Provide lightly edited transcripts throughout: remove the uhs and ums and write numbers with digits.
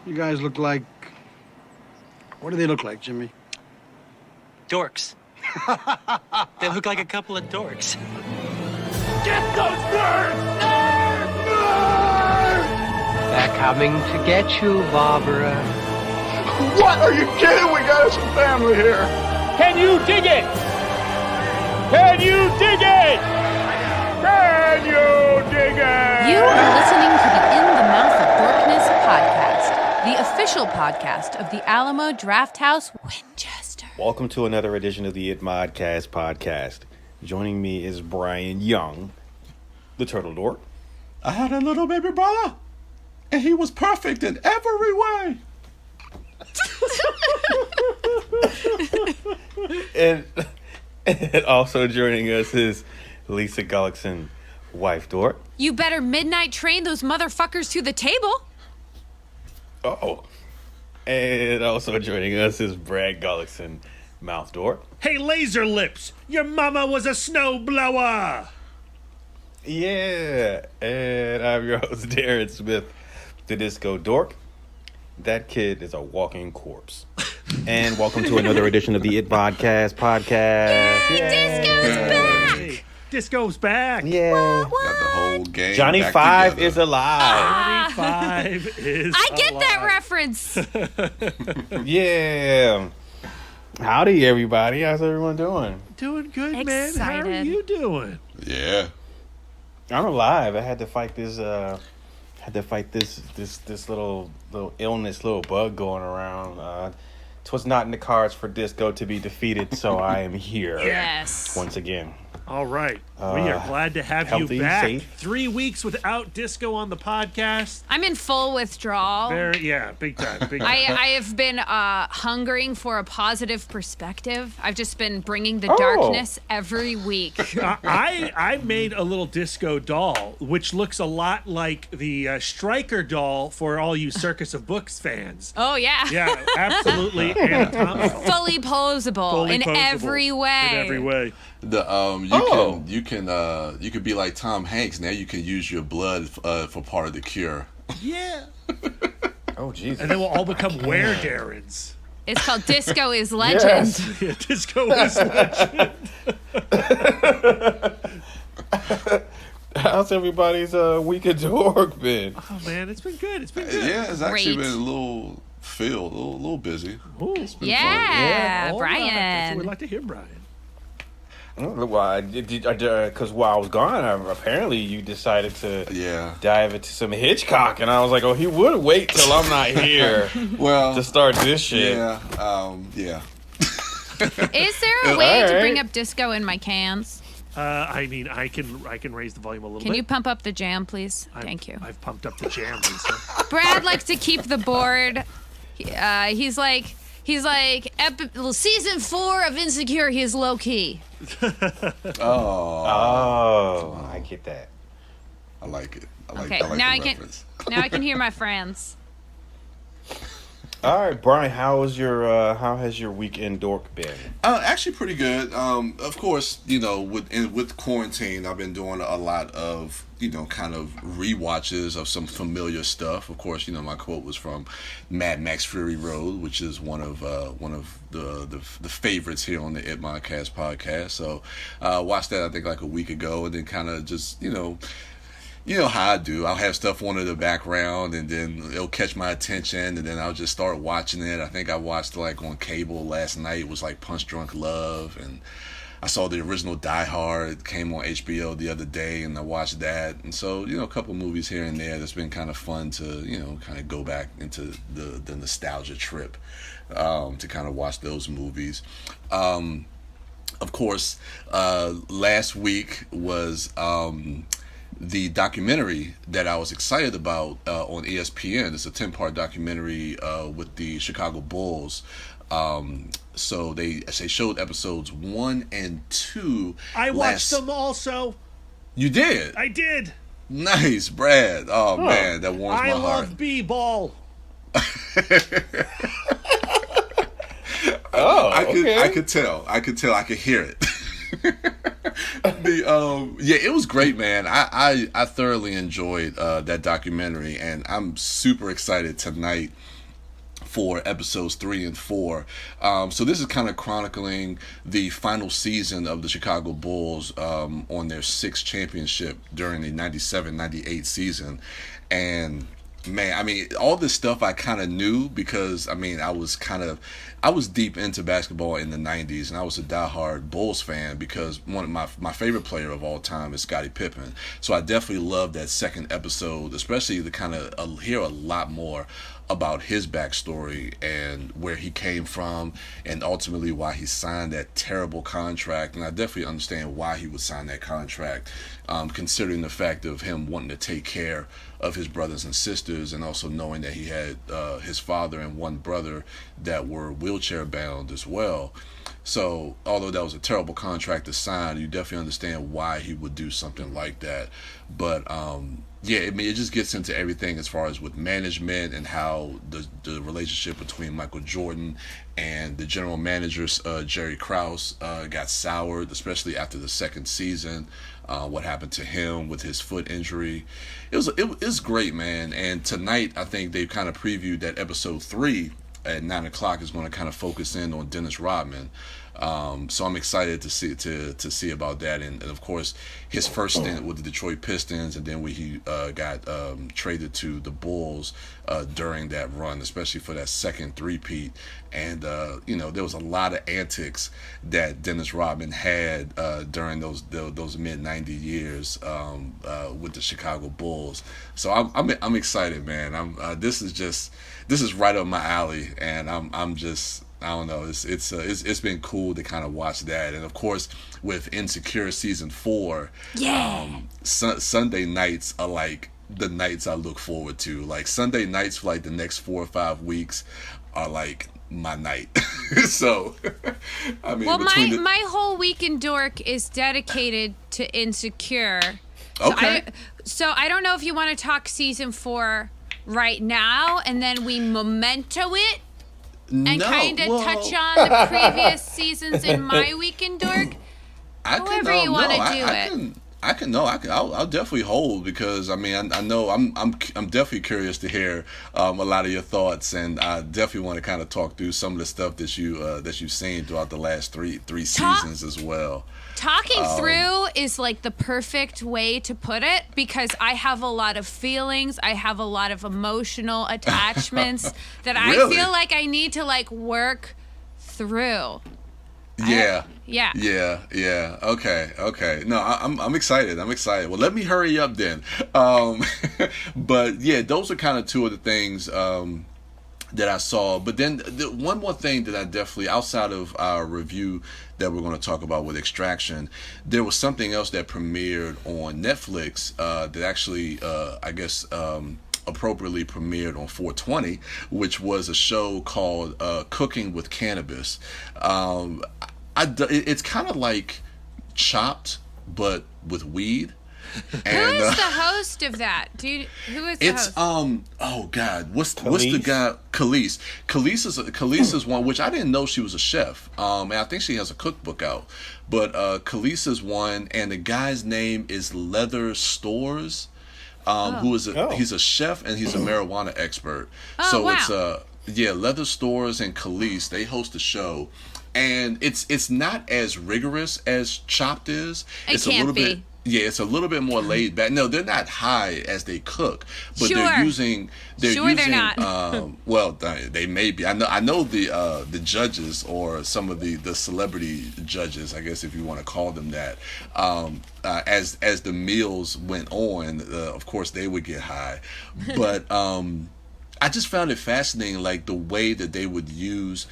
You guys look like... What do they look like, Jimmy? Dorks. They look like a couple of dorks. Get those birds! Nerds! Nerds! They're coming to get you, Barbara. What? Are you kidding? We got some family here. Can you dig it? Can you dig it? Can you dig it? You are listening to the In the Mouth of Dorkness podcast, the official podcast of the Alamo Drafthouse, Winchester. Welcome to another edition of the REVIEWcast podcast. Joining me is Brian Young, the Turtle Dork. I had a little baby brother, and he was perfect in every way. and also joining us is Lisa Gullickson, wife Dork. You better midnight train those motherfuckers to the table. Oh. And also joining us is Brad Gullickson, mouth Dork. Hey, Laser Lips, your mama was a snowblower. Yeah. And I'm your host, Darren Smith, the Disco Dork. That kid is a walking corpse. And welcome to another edition of the It Vodcast podcast. Yay, Disco's back! Hey, Disco's back. Yeah. Got the whole game. Johnny back Five together. is alive. 25 is I get alive. that reference. Yeah. Howdy, everybody. How's everyone doing? Doing good, man. How are Excited. you doing? Yeah. I'm alive. I had to fight this. This little illness, little bug going around. 'Twas not in the cards for Disco to be defeated, so I am here. Yes. Once again. All right. We are glad to have healthy, you back. safe. 3 weeks without Disco on the podcast. I'm in full withdrawal. Big time. Big time. I have been hungering for a positive perspective. I've just been bringing the Oh. darkness every week. I made a little Disco doll, which looks a lot like the Stryker doll for all you Circus of Books fans. Oh, yeah. Yeah, absolutely anatomical. Fully posable Fully in posable every way. In every way. You could be like Tom Hanks. Now you can use your blood for part of the cure. Yeah. Oh, Jesus. And then we'll all become Were-Darrens. It's called Disco is Legend. Yes. Yeah, Disco is legend. How's everybody's week of Dork been? Oh, man, it's been good. It's been good. Yeah, it's actually Great. been a little filled, a little busy. Ooh. Yeah, All right. That's what Brian. we'd like to hear, Brian. Well, because while I was gone, apparently you decided to Yeah. dive into some Hitchcock, and I was like, oh, he would wait till I'm not here Well. to start this shit. Yeah. Yeah. Is there a way to Alright. bring up Disco in my cans? I mean, I can raise the volume a little Can bit. you pump up the jam, please? I've- Thank you. I've pumped up the jam, Lisa. Brad likes to keep the board. He's like season 4 of Insecure. He is low key. Oh, I get that. I like it. Okay, I like now the I can reference. now I can hear my friends. All right, Brian, how has your weekend Dork been? Actually, pretty good. Of course, with quarantine, I've been doing a lot of kind of rewatches of some familiar stuff. Of course, my quote was from Mad Max Fury Road, which is one of the favorites here on the It Modcast podcast. So, watched that I think like a week ago, and then kind of just You know how I do. I'll have stuff on in the background, and then it'll catch my attention, and then I'll just start watching it. I think I watched like on cable last night. It was like Punch Drunk Love, and I saw the original Die Hard. It came on HBO the other day, and I watched that. And so, a couple movies here and there that's been kind of fun to, kind of go back into the nostalgia trip to kind of watch those movies. Of course, last week was the documentary that I was excited about on ESPN. It's a 10-part documentary with the Chicago Bulls. So they showed episodes 1 and 2. I watched them also. You did? I did. Nice, Brad. Oh, man, that warms I my heart. love B-ball. Oh, I okay. could tell. I could hear it. Yeah, it was great, man. I thoroughly enjoyed that documentary, and I'm super excited tonight for episodes 3 and 4. So this is kind of chronicling the final season of the Chicago Bulls on their 6th championship during the 97-98 season. And man, I mean, all this stuff I kind of knew because, I mean, I was deep into basketball in the 90s, and I was a diehard Bulls fan because one of my favorite player of all time is Scottie Pippen. So I definitely loved that second episode, especially to kind of hear a lot more about his backstory and where he came from, and ultimately why he signed that terrible contract. And I definitely understand why he would sign that contract, considering the fact of him wanting to take care of his brothers and sisters, and also knowing that he had his father and one brother that were wheelchair bound as well. So although that was a terrible contract to sign, you definitely understand why he would do something like that. But yeah, I mean, it just gets into everything as far as with management and how the relationship between Michael Jordan and the general manager, Jerry Krause, got soured, especially after the second season. What happened to him with his foot injury. It was great, man. And tonight, I think they've kind of previewed that episode 3 at 9 o'clock is going to kind of focus in on Dennis Rodman. So I'm excited to see about that, and of course his first stint with the Detroit Pistons, and then when he got traded to the Bulls during that run, especially for that second three-peat. And you know, there was a lot of antics that Dennis Rodman had during those mid-90 years with the Chicago Bulls. So I'm excited, man. This is right up my alley, and I'm just, I don't know. It's been cool to kind of watch that, and of course with Insecure season 4, Sunday nights are like the nights I look forward to. Like Sunday nights for like the next 4 or 5 weeks are like my night. So, I mean, well, my whole week in Dork is dedicated to Insecure. Okay. So I don't know if you want to talk season 4 right now, and then we memento it. And kind of touch on the previous seasons in my week in Dork. However you want to do it. I'll definitely hold, because I mean, I know I'm definitely curious to hear a lot of your thoughts, and I definitely want to kind of talk through some of the stuff that you've seen throughout the last three seasons as well. Talking through is like the perfect way to put it, because I have a lot of feelings, I have a lot of emotional attachments that Really? I feel like I need to like work through. Yeah. Yeah. Okay. No, I'm excited. Well, let me hurry up then. But yeah, those are kind of two of the things that I saw. But then one more thing that I definitely, outside of our review that we're going to talk about with Extraction, there was something else that premiered on Netflix that actually, I guess, appropriately premiered on 420, which was a show called Cooking with Cannabis. It's kind of like Chopped, but with weed. And, who is the host of that? Who is the host? Oh God, what's the guy? Khalees. Khalees is one, which I didn't know she was a chef. And I think she has a cookbook out. But Khalees is one, and the guy's name is Leather Stores. Who is he's a chef and he's a marijuana expert. So wow. It's Leather Stores and Khalees, they host a show, and it's not as rigorous as Chopped is. It's a little bit. Yeah, it's a little bit more laid back. No, they're not high as they cook, but they're using. They're not. Well, they may be. I know the judges, or some of the celebrity judges, I guess if you want to call them that. As the meals went on, of course they would get high, but I just found it fascinating, like the way that they would use.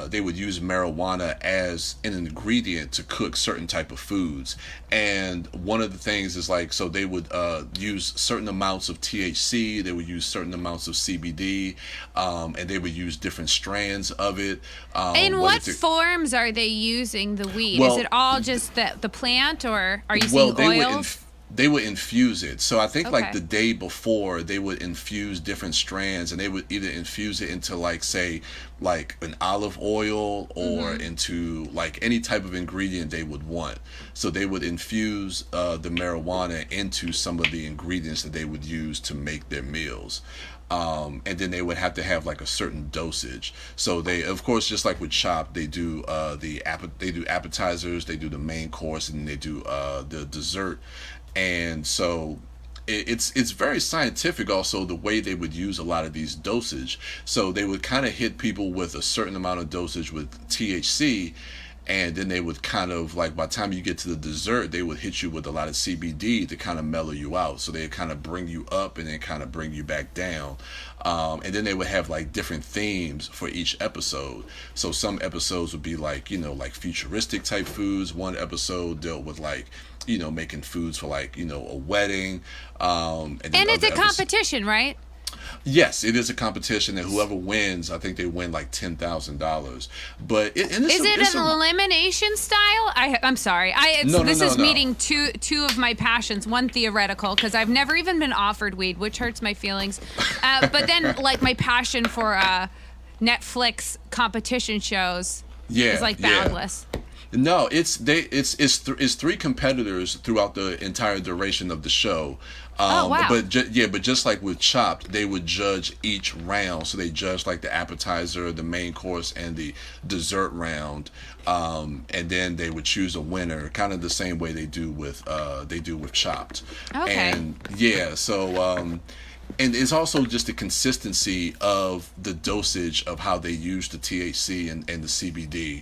They would use marijuana as an ingredient to cook certain type of foods. And one of the things is like, so they would use certain amounts of THC, they would use certain amounts of CBD, and they would use different strands of it. In what forms are they using the weed? Is it all just the plant, or are you seeing oils? they would infuse it. So I think like Okay. the day before they would infuse different strands, and they would either infuse it into like say like an olive oil or into like any type of ingredient they would want. So they would infuse the marijuana into some of the ingredients that they would use to make their meals. And then they would have to have like a certain dosage. So they, of course, just like with Chopped, they do they do appetizers, they do the main course, and they do the dessert. And so it's very scientific also the way they would use a lot of these dosage. So they would kind of hit people with a certain amount of dosage with THC, and then they would kind of like by the time you get to the dessert, they would hit you with a lot of CBD to kind of mellow you out. So they kind of bring you up and then kind of bring you back down. And then they would have like different themes for each episode. So some episodes would be like, you know, like futuristic type foods. One episode dealt with like, you know, making foods for like, you know, a wedding. And it's a competition, right? Yes, it is a competition, and whoever wins, I think they win like $10,000. But is it an elimination style? I'm sorry. This is meeting two of my passions. One theoretical, because I've never even been offered weed, which hurts my feelings. But then like my passion for Netflix competition shows is like boundless. Yeah. No, it's three competitors throughout the entire duration of the show. Oh, wow. But just like with Chopped, they would judge each round. So they judge like the appetizer, the main course, and the dessert round, and then they would choose a winner, kind of the same way they do with Chopped. Okay. And yeah, so. And it's also just the consistency of the dosage of how they use the THC and the CBD.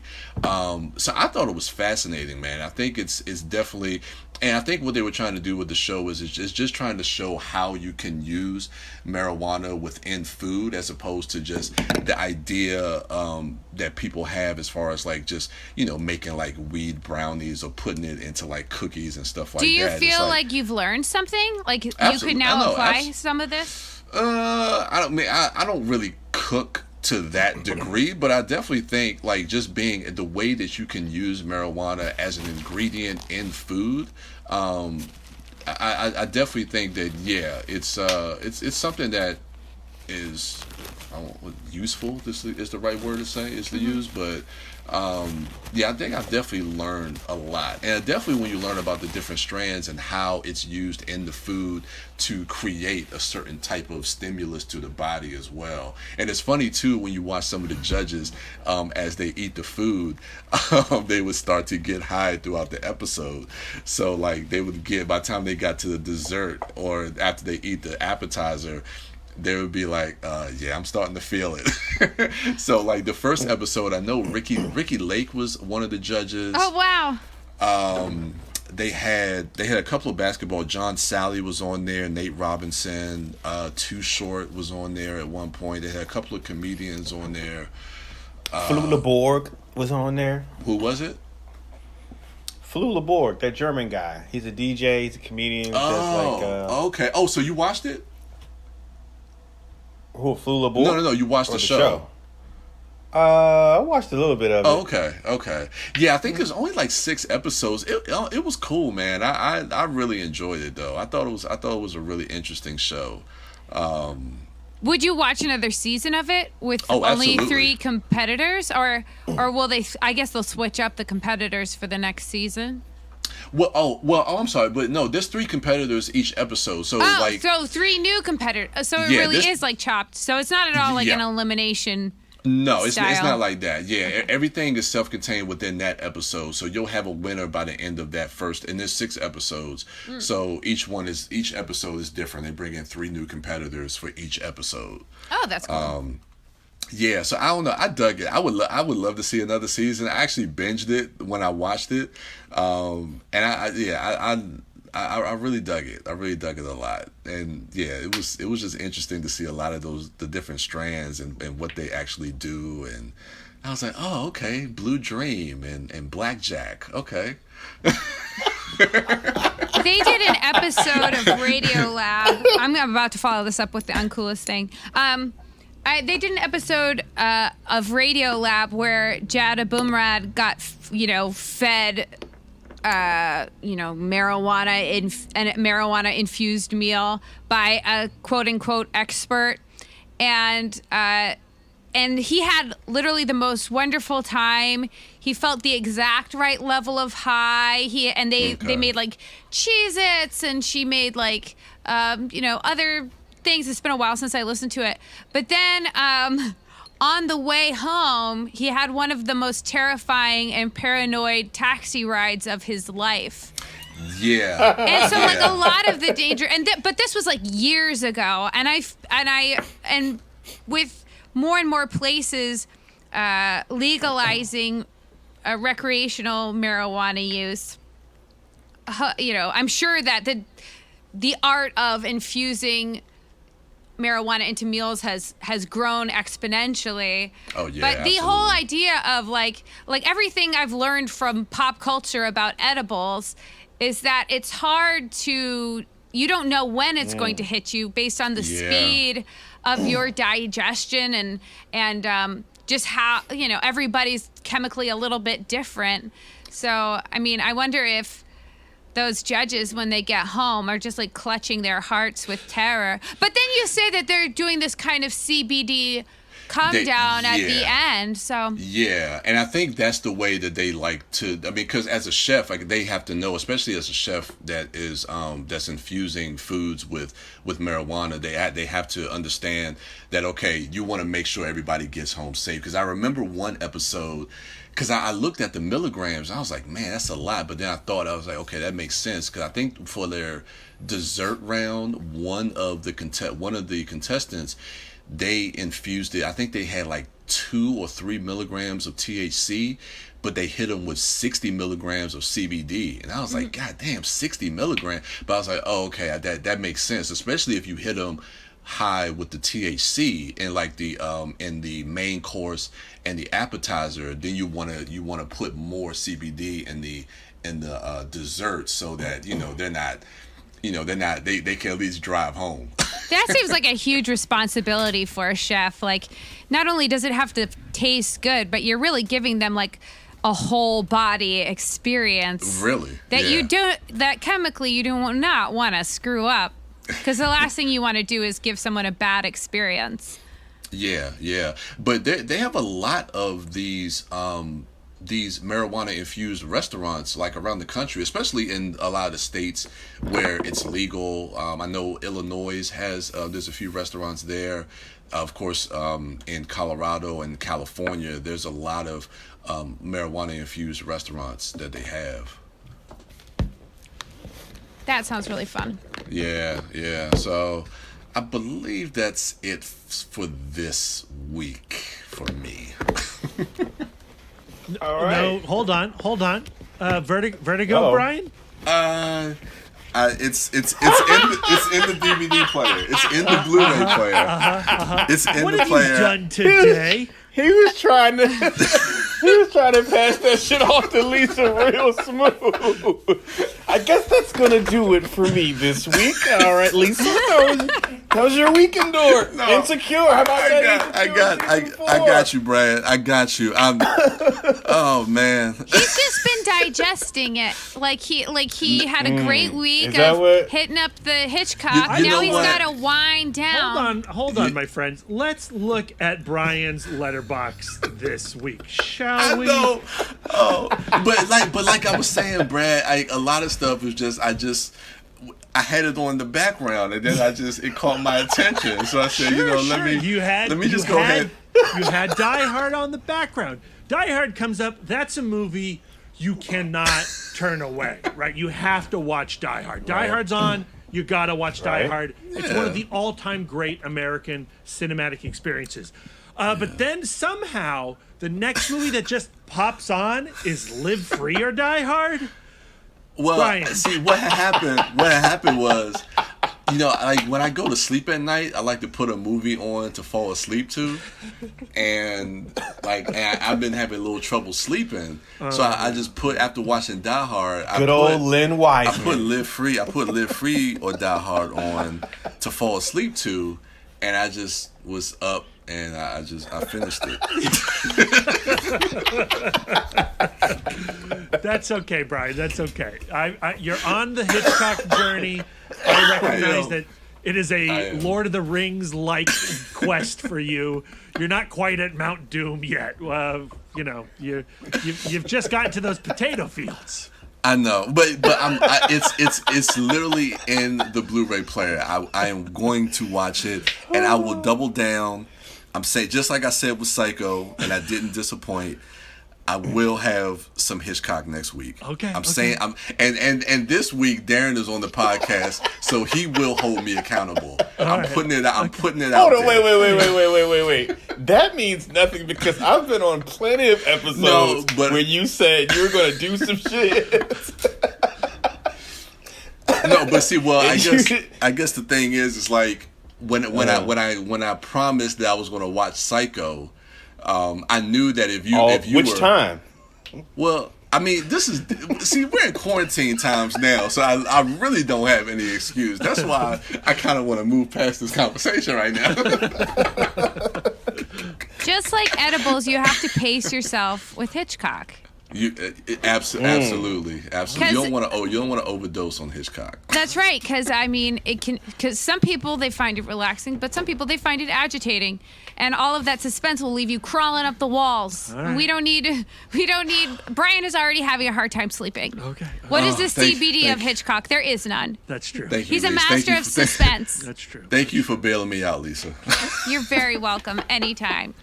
So I thought it was fascinating, man. I think it's definitely, and I think what they were trying to do with the show is just trying to show how you can use marijuana within food, as opposed to just the idea that people have as far as like just, you know, making like weed brownies or putting it into like cookies and stuff like that. Do you feel like you've learned something? Like you could now apply some of this? I don't really cook to that degree, but I definitely think like just being the way that you can use marijuana as an ingredient in food, I definitely think that it's something that is useful. This is the right word to say is to use, but I think I've definitely learned a lot, and definitely when you learn about the different strands and how it's used in the food to create a certain type of stimulus to the body as well. And it's funny too when you watch some of the judges as they eat the food, they would start to get high throughout the episode. So like they would get, by the time they got to the dessert or after they eat the appetizer, they would be like, I'm starting to feel it. So like the first episode, I know Ricky Lake was one of the judges. Oh wow. They had a couple of basketball. John Sally was on there. Nate Robinson, Too Short was on there at one point. They had a couple of comedians on there. Flula Borg was on there. Who was it? Flula Borg, that German guy. He's a DJ. He's a comedian. Okay. Oh, so you watched it? Who, Flula Borg? No. You watched the show. I watched a little bit of it. Oh, okay. Yeah, I think there's only like 6 episodes. It was cool, man. I really enjoyed it though. I thought it was a really interesting show. Would you watch another season of it with only absolutely. 3 competitors, or will they? I guess they'll switch up the competitors for the next season. I'm sorry, but no, there's 3 competitors each episode. So so 3 new competitors. So it really is like Chopped. So it's not at all like an elimination. No, it's not like that. Yeah, everything is self-contained within that episode. So you'll have a winner by the end of that first. And there's 6 episodes, so each episode is different. They bring in 3 new competitors for each episode. Oh, that's cool. Yeah, so I don't know. I dug it. I would love to see another season. I actually binged it when I watched it, and I really dug it. I really dug it a lot, and yeah, it was just interesting to see a lot of the different strands and what they actually do, and I was like, oh, okay, Blue Dream and Blackjack, okay. They did an episode of Radio Lab. I'm about to follow this up with the uncoolest thing. They did an episode of Radio Lab where Jada Bumrad got, fed marijuana infused meal by a quote unquote expert, and he had literally the most wonderful time. He felt the exact right level of high. They made like Cheez-Its, and she made like other things. It's been a while since I listened to it, but then on the way home, he had one of the most terrifying and paranoid taxi rides of his life. Yeah. And so like a lot of the danger, but this was like years ago, and with more and more places legalizing recreational marijuana use, I'm sure that the art of infusing marijuana into meals has grown exponentially. Oh yeah. But the whole idea of like everything I've learned from pop culture about edibles is that it's hard you don't know when it's going to hit you based on the speed of your digestion and just how everybody's chemically a little bit different. So I mean, I wonder if those judges, when they get home, are just like clutching their hearts with terror. But then you say that they're doing this kind of CBD down at the end. So yeah, and I think that's the way that they like to. I mean, because as a chef, like they have to know, especially as a chef that is that's infusing foods with marijuana. They have to understand that you want to make sure everybody gets home safe. Because I remember one episode. Because I looked at the milligrams, and I was like, man, that's a lot. But then I was like, okay, that makes sense. Because I think for their dessert round, one of the contestants, they infused it. I think they had like 2 or 3 milligrams of THC, but they hit them with 60 milligrams of CBD. And I was like, God damn, 60 milligrams. But I was like, oh, okay, that makes sense, especially if you hit them high with the THC and like the in the main course and the appetizer. Then you want to put more CBD in the dessert so that they can at least drive home. That seems like a huge responsibility for a chef. Like, not only does it have to taste good, but you're really giving them like a whole body experience. Really? That chemically you do not want to screw up. Because the last thing you want to do is give someone a bad experience. Yeah. But they have a lot of these marijuana infused restaurants like around the country, especially in a lot of the states where it's legal. I know Illinois has there's a few restaurants there. Of course, in Colorado and California, there's a lot of marijuana infused restaurants that they have. That sounds really fun. Yeah. So I believe that's it for this week for me. All right. No, hold on. Vertigo, Brian? It's in the DVD player. It's in the Blu-ray player. It's in the player. What have you done today? He was trying to pass that shit off to Lisa real smooth. I guess that's gonna do it for me this week. All right, Lisa. How was your weekend, Dork? No, Insecure. How about that? I got you, Brad. I got you. Oh man. He's just been digesting it. Like he had a great week of hitting up the Hitchcock. Now he's got to wind down. Hold on, my friends. Let's look at Brian's letterbox this week, shall we? I know. Oh, but like I was saying, Brad, a lot of stuff was just I had it on the background, and then it caught my attention. So I said, let me just go ahead. You had Die Hard on the background. Die Hard comes up. That's a movie you cannot turn away, right? You have to watch Die Hard. Die Hard's on. You gotta watch Die Hard. It's one of the all-time great American cinematic experiences. But then somehow the next movie that just pops on is Live Free or Die Hard. Well, Brian. See what happened was, like when I go to sleep at night, I like to put a movie on to fall asleep to, and I've been having a little trouble sleeping, so I just put, after watching Die Hard, old Lynn Wiseman. I put Live Free or Die Hard on to fall asleep to, and I just was up and I finished it. That's okay, Brian. That's okay. You're on the Hitchcock journey. I recognize that it is a Lord of the Rings-like quest for you. You're not quite at Mount Doom yet. You've just gotten to those potato fields. I know, but it's literally in the Blu-ray player. I am going to watch it, and I will double down. I'm saying, just like I said with Psycho, and I didn't disappoint. I will have some Hitchcock next week. Okay. Saying and this week Darren is on the podcast, so he will hold me accountable. I'm putting it out. I'm putting it out. Hold on, wait. That means nothing because I've been on plenty of episodes where you said you were going to do some shit. No, but see, well, I guess the thing is like when I promised that I was going to watch Psycho. I knew that if you which time? Well, I mean, we're in quarantine times now, so I really don't have any excuse. That's why I kind of want to move past this conversation right now. Just like edibles, you have to pace yourself with Hitchcock. Absolutely. You don't want to overdose on Hitchcock. That's right, because some people they find it relaxing, but some people they find it agitating, and all of that suspense will leave you crawling up the walls. Right. We don't need. Brian is already having a hard time sleeping. Okay. What is the CBD of Hitchcock? There is none. That's true. Thank you, He's a Lisa. master of suspense. That's true. Thank you for bailing me out, Lisa. You're very welcome. Anytime.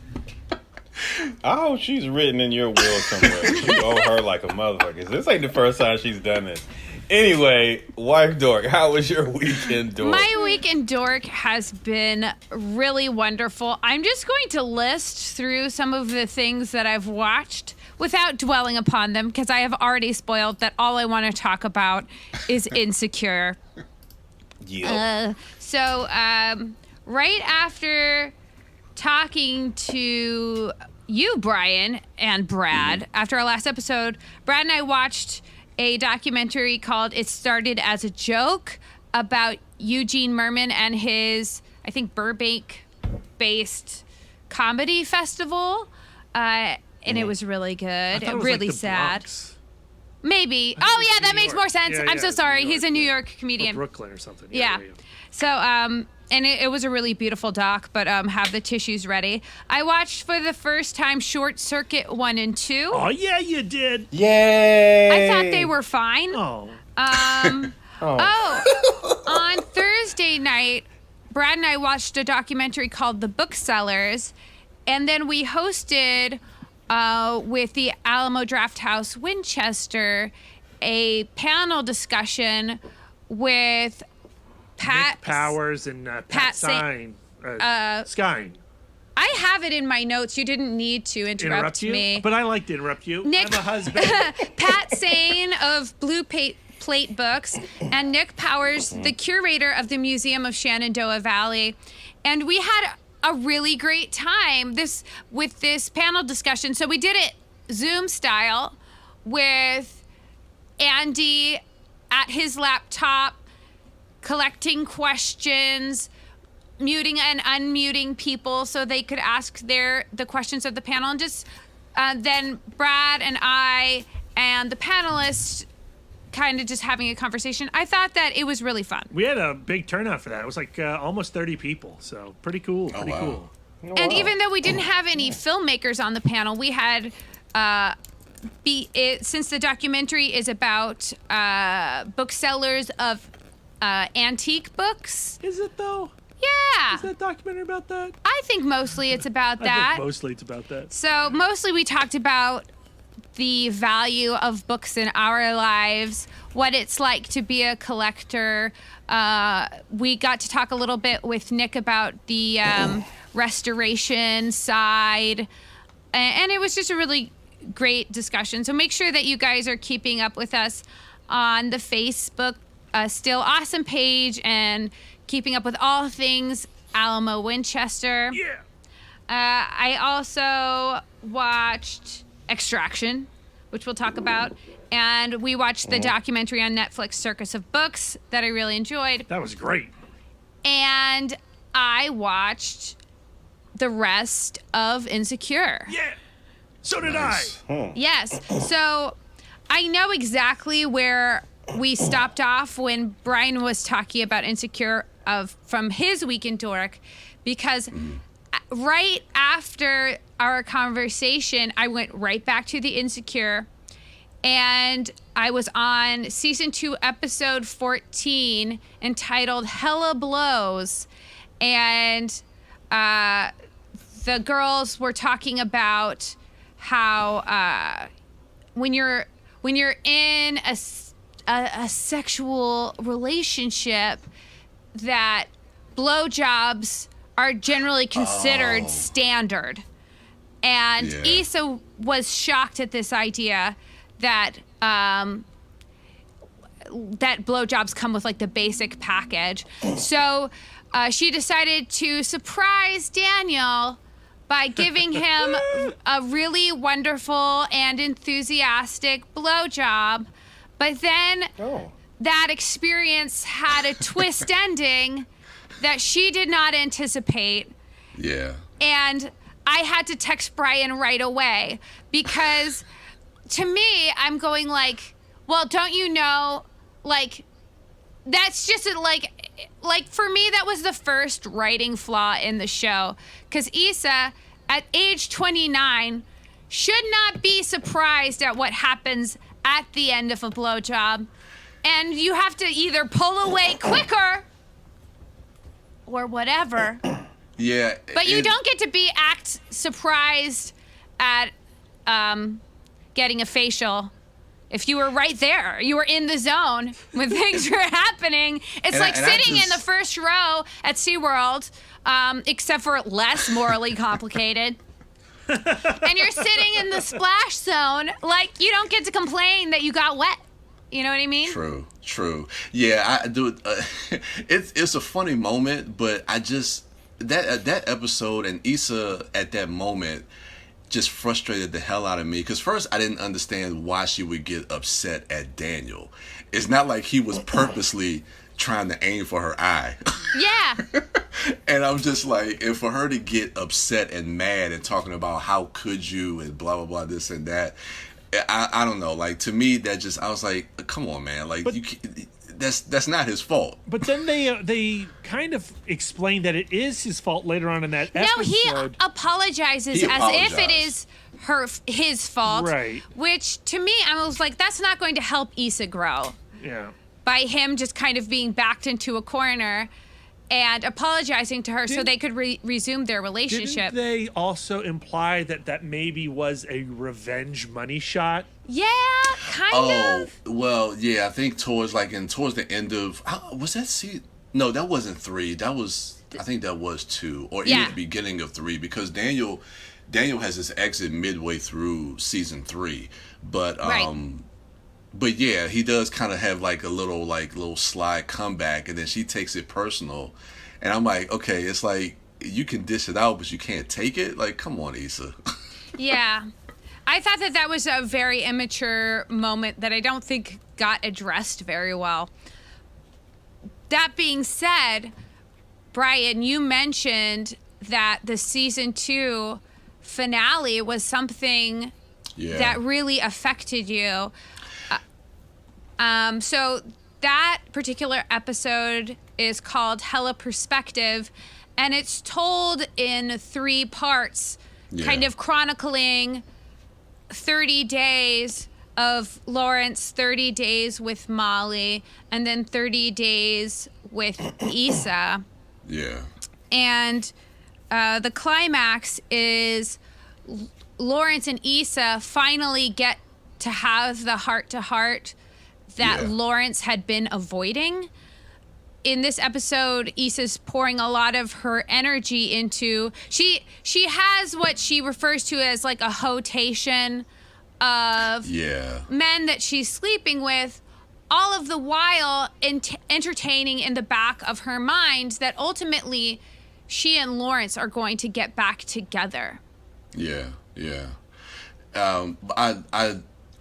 I hope she's written in your will somewhere. You owe her like a motherfucker. This ain't the first time she's done this. Anyway, wife Dork, how was your weekend, Dork? My weekend, Dork, has been really wonderful. I'm just going to list through some of the things that I've watched without dwelling upon them because I have already spoiled that all I want to talk about is Insecure. Yeah. So right after talking to you, Brian, and Brad, after our last episode, Brad and I watched a documentary called It Started as a Joke about Eugene Merman and his, I think, Burbank-based comedy festival. And it was really good. Really like sad. Bronx. Maybe. Oh, yeah, that makes more sense. Yeah, I'm so sorry. He's a New York York comedian. Or Brooklyn or something. Yeah. So, and it was a really beautiful doc, but have the tissues ready. I watched for the first time Short Circuit 1 and 2. Oh, yeah, you did. Yay! I thought they were fine. Oh. On Thursday night, Brad and I watched a documentary called The Booksellers, and then we hosted with the Alamo Drafthouse Winchester a panel discussion with Pat Nick Powers and Pat Skine. I have it in my notes. You didn't need to interrupt you? me. But I like to interrupt you. Nick, I'm a husband. Pat Sane of Blue Plate Books and Nick Powers, the curator of the Museum of Shenandoah Valley. And we had a really great time with this panel discussion. So we did it Zoom style with Andy at his laptop, collecting questions, muting and unmuting people so they could ask the questions of the panel, and just then Brad and I and the panelists kind of just having a conversation. I thought that it was really fun. We had a big turnout for that. It was like almost 30 people, so pretty cool. Pretty cool. And even though we didn't have any filmmakers on the panel, we had since the documentary is about booksellers of antique books. Is it though? Yeah. Is that documentary about that? I think mostly it's about that. I think mostly it's about that. So mostly we talked about the value of books in our lives, what it's like to be a collector. We got to talk a little bit with Nick about the restoration side. And it was just a really great discussion. So make sure that you guys are keeping up with us on the Facebook Still Awesome page and keeping up with all things Alamo Winchester. Yeah. I also watched Extraction, which we'll talk about. And we watched the documentary on Netflix, Circus of Books, that I really enjoyed. That was great. And I watched the rest of Insecure. Yeah. So did Nice. Yes. So I know exactly where we stopped off when Brian was talking about Insecure from his Week in Dork, because right after our conversation, I went right back to the Insecure, and I was on season 2, episode 14, entitled Hella Blows, and the girls were talking about how when you're in a sexual relationship, that blowjobs are generally considered standard. And Issa was shocked at this idea that that blowjobs come with like the basic package. So she decided to surprise Daniel by giving him a really wonderful and enthusiastic blowjob. But then that experience had a twist ending that she did not anticipate. Yeah. And I had to text Brian right away, because to me, I'm going like, well, don't you know, like, that's just like for me, that was the first writing flaw in the show. Because Issa, at age 29, should not be surprised at what happens at the end of a blowjob. And you have to either pull away quicker or whatever. Yeah. But you don't get to act surprised at getting a facial. If you were right there, you were in the zone when things were happening. It's like sitting in the first row at SeaWorld, except for less morally complicated. And you're sitting in the splash zone, like you don't get to complain that you got wet. You know what I mean? True. Yeah, I do. It's a funny moment, but I just that episode and Issa at that moment just frustrated the hell out of me, because first I didn't understand why she would get upset at Daniel. It's not like he was purposely trying to aim for her eye. Yeah. And I'm just like, and for her to get upset and mad and talking about how could you and blah blah blah, this and that, I don't know. Like, to me, that just, I was like, come on, man. Like, that's not his fault. But then they kind of explain that it is his fault later on in that episode. No, he apologizes as if it is his fault. Right. Which, to me, I was like, that's not going to help Issa grow. Yeah. By him just kind of being backed into a corner and apologizing to her so they could resume their relationship. Didn't they also imply that maybe was a revenge money shot? Yeah, kind of. Oh, well, yeah, I think towards the end of, was that no, that wasn't 3. I think that was 2, or even the beginning of 3, because Daniel has his exit midway through season 3, but But yeah, he does kind of have like a little sly comeback, and then she takes it personal, and I'm like, okay, it's like you can dish it out, but you can't take it. Like, come on, Issa. Yeah, I thought that was a very immature moment that I don't think got addressed very well. That being said, Brian, you mentioned that the season 2 finale was something that really affected you. So that particular episode is called Hella Perspective, and it's told in 3 parts, kind of chronicling 30 days of Lawrence, 30 days with Molly, and then 30 days with Issa. Yeah. And the climax is Lawrence and Issa finally get to have the heart-to-heart that Lawrence had been avoiding. In this episode, Issa's pouring a lot of her energy into, she has what she refers to as like a hotation of men that she's sleeping with, all of the while entertaining in the back of her mind that ultimately she and Lawrence are going to get back together. Yeah.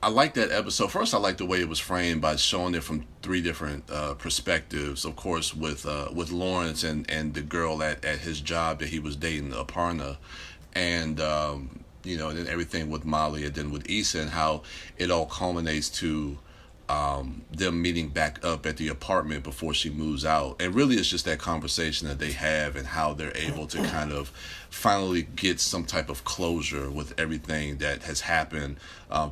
I like that episode. First, I like the way it was framed by showing it from three different perspectives. Of course, with Lawrence and the girl at his job that he was dating, Aparna, and and then everything with Molly, and then with Issa, and how it all culminates to them meeting back up at the apartment before she moves out. And really, it's just that conversation that they have and how they're able to kind of finally get some type of closure with everything that has happened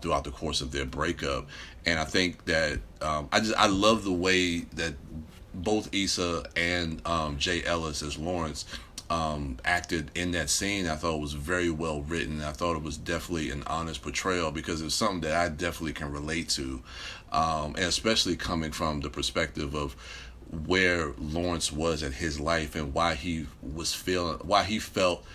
throughout the course of their breakup. And I think that I love the way that both Issa and Jay Ellis as Lawrence acted in that scene. I thought it was very well written. I thought it was definitely an honest portrayal, because it's something that I definitely can relate to, and especially coming from the perspective of where Lawrence was at his life and why he felt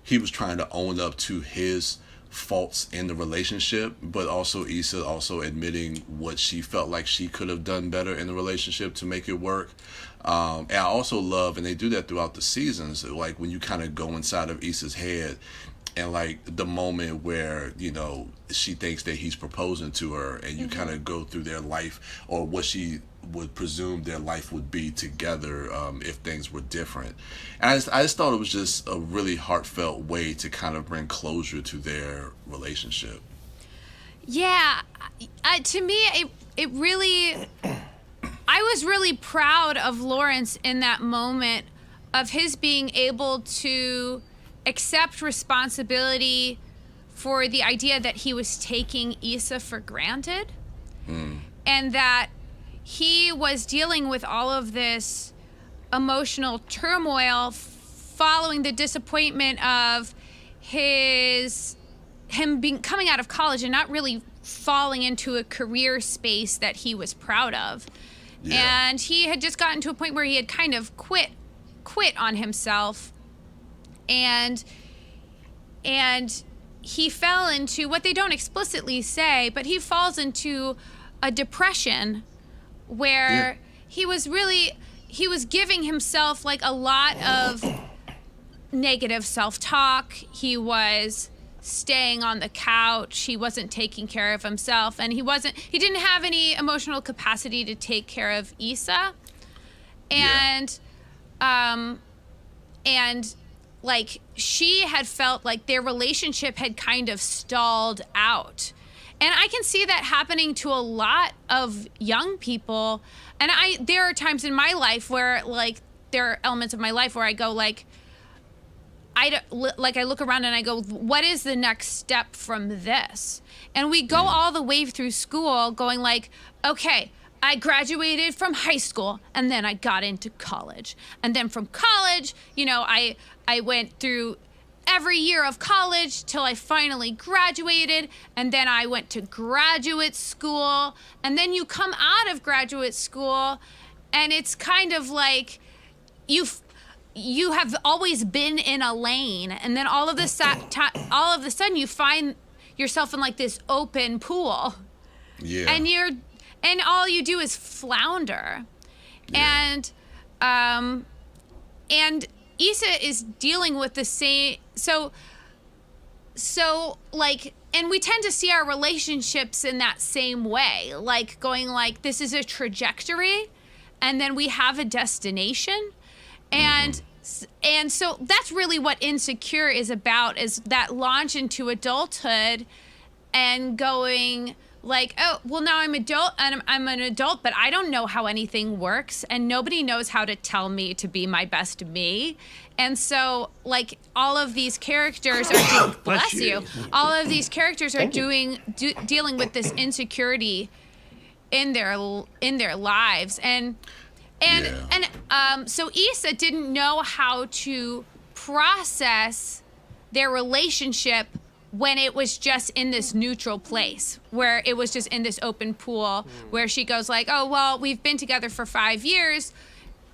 he was trying to own up to his faults in the relationship, but also Issa also admitting what she felt like she could have done better in the relationship to make it work. And I also love, and they do that throughout the seasons, like when you kind of go inside of Issa's head and like the moment where, she thinks that he's proposing to her, and you kind of go through their life, or what she would presume their life would be together if things were different. And I just thought it was just a really heartfelt way to kind of bring closure to their relationship. Yeah, to me, it really... I was really proud of Lawrence in that moment, of his being able to accept responsibility for the idea that he was taking Issa for granted, and that he was dealing with all of this emotional turmoil following the disappointment of him coming out of college and not really falling into a career space that he was proud of. Yeah. And he had just gotten to a point where he had kind of quit on himself, and he fell into what they don't explicitly say, but he falls into a depression where he was giving himself like a lot of negative self-talk. He was staying on the couch. He wasn't taking care of himself, and he didn't have any emotional capacity to take care of Issa. And and like she had felt like their relationship had kind of stalled out. And I can see that happening to a lot of young people. And there are times in my life where like there are elements of my life where I go like, I look around and I go, what is the next step from this? And we go all the way through school going like, okay, I graduated from high school and then I got into college. And then from college, I went through every year of college till I finally graduated. And then I went to graduate school. And then you come out of graduate school and it's kind of like you have always been in a lane, and then all of a sudden you find yourself in like this open pool, and all you do is flounder, and Issa is dealing with the same. So like, and we tend to see our relationships in that same way, like going like this is a trajectory, and then we have a destination. And so that's really what Insecure is about, is that launch into adulthood and going like, oh, well, now I'm an adult, but I don't know how anything works, and nobody knows how to tell me to be my best me. And so like all of these characters are bless you. All of these characters are dealing with this insecurity in their lives, so Issa didn't know how to process their relationship when it was just in this neutral place, where it was just in this open pool, where she goes like, oh, well, we've been together for 5 years.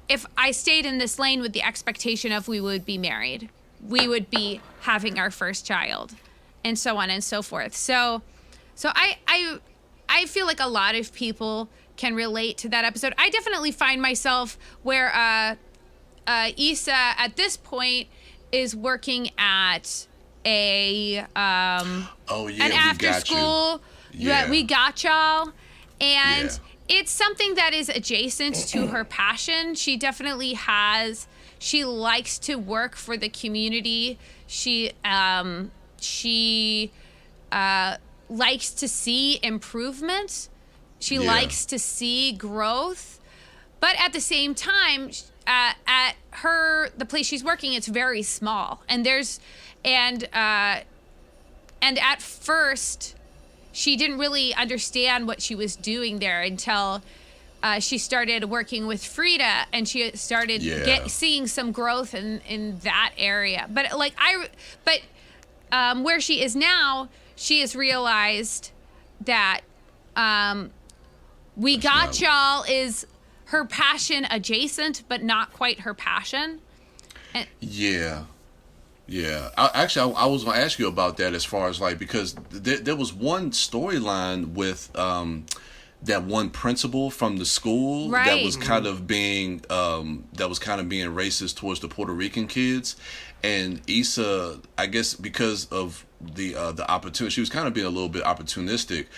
If I stayed in this lane with the expectation of we would be married, we would be having our first child, and so on and so forth. So I feel like a lot of people can relate to that episode. I definitely find myself where Issa at this point is working at an after school We got y'all. And Yeah. it's something that is adjacent to her passion. She definitely she likes to work for the community. She likes to see improvement. She likes to see growth. But at the same time, at the place she's working, it's very small. And at first, she didn't really understand what she was doing there until she started working with Frida, and she started seeing some growth in that area. But where she is now, she has realized that We Got Y'all is her passion adjacent, but not quite her passion. Yeah. I was going to ask you about that as far as because there was one storyline with that one principal from the school that was kind of being racist towards the Puerto Rican kids, and Issa, I guess because of the opportunity, she was kind of being a little bit opportunistic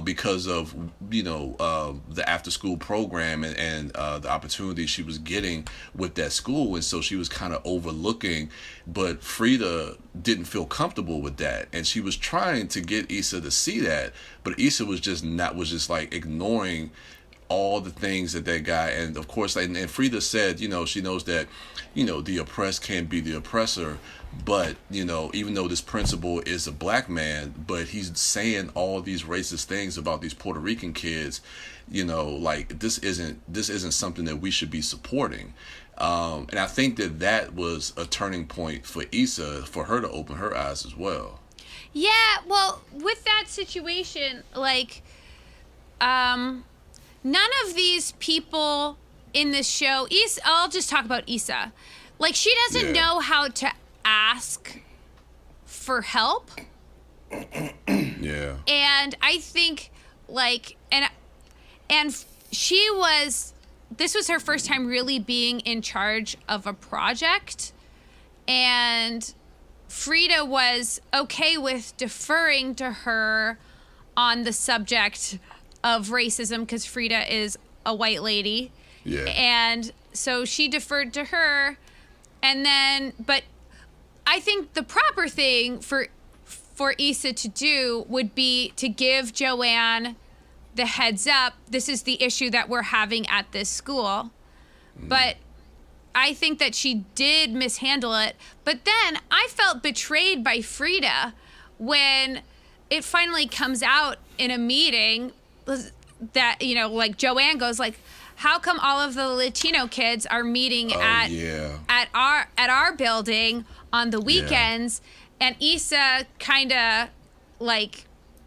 because of the after school program and the opportunity she was getting with that school, and so she was kind of overlooking, but Frida didn't feel comfortable with that, and she was trying to get Issa to see that, but Issa was just ignoring all the things that guy, and of course, and Frida said, she knows that, the oppressed can't be the oppressor, but, even though this principal is a black man, but he's saying all these racist things about these Puerto Rican kids, this isn't something that we should be supporting. And I think that was a turning point for Issa, for her to open her eyes as well. Yeah, well, with that situation, none of these people in this show, I'll just talk about Issa. She doesn't know how to ask for help. Yeah. And I think, this was her first time really being in charge of a project. And Frida was okay with deferring to her on the subject of racism because Frida is a white lady. Yeah. And so she deferred to her. And then, but I think the proper thing for Issa to do would be to give Joanne the heads up. This is the issue that we're having at this school. But I think that she did mishandle it. But then I felt betrayed by Frida when it finally comes out in a meeting that, Joanne goes how come all of the Latino kids are meeting at our building on the weekends? Yeah. And Issa kind of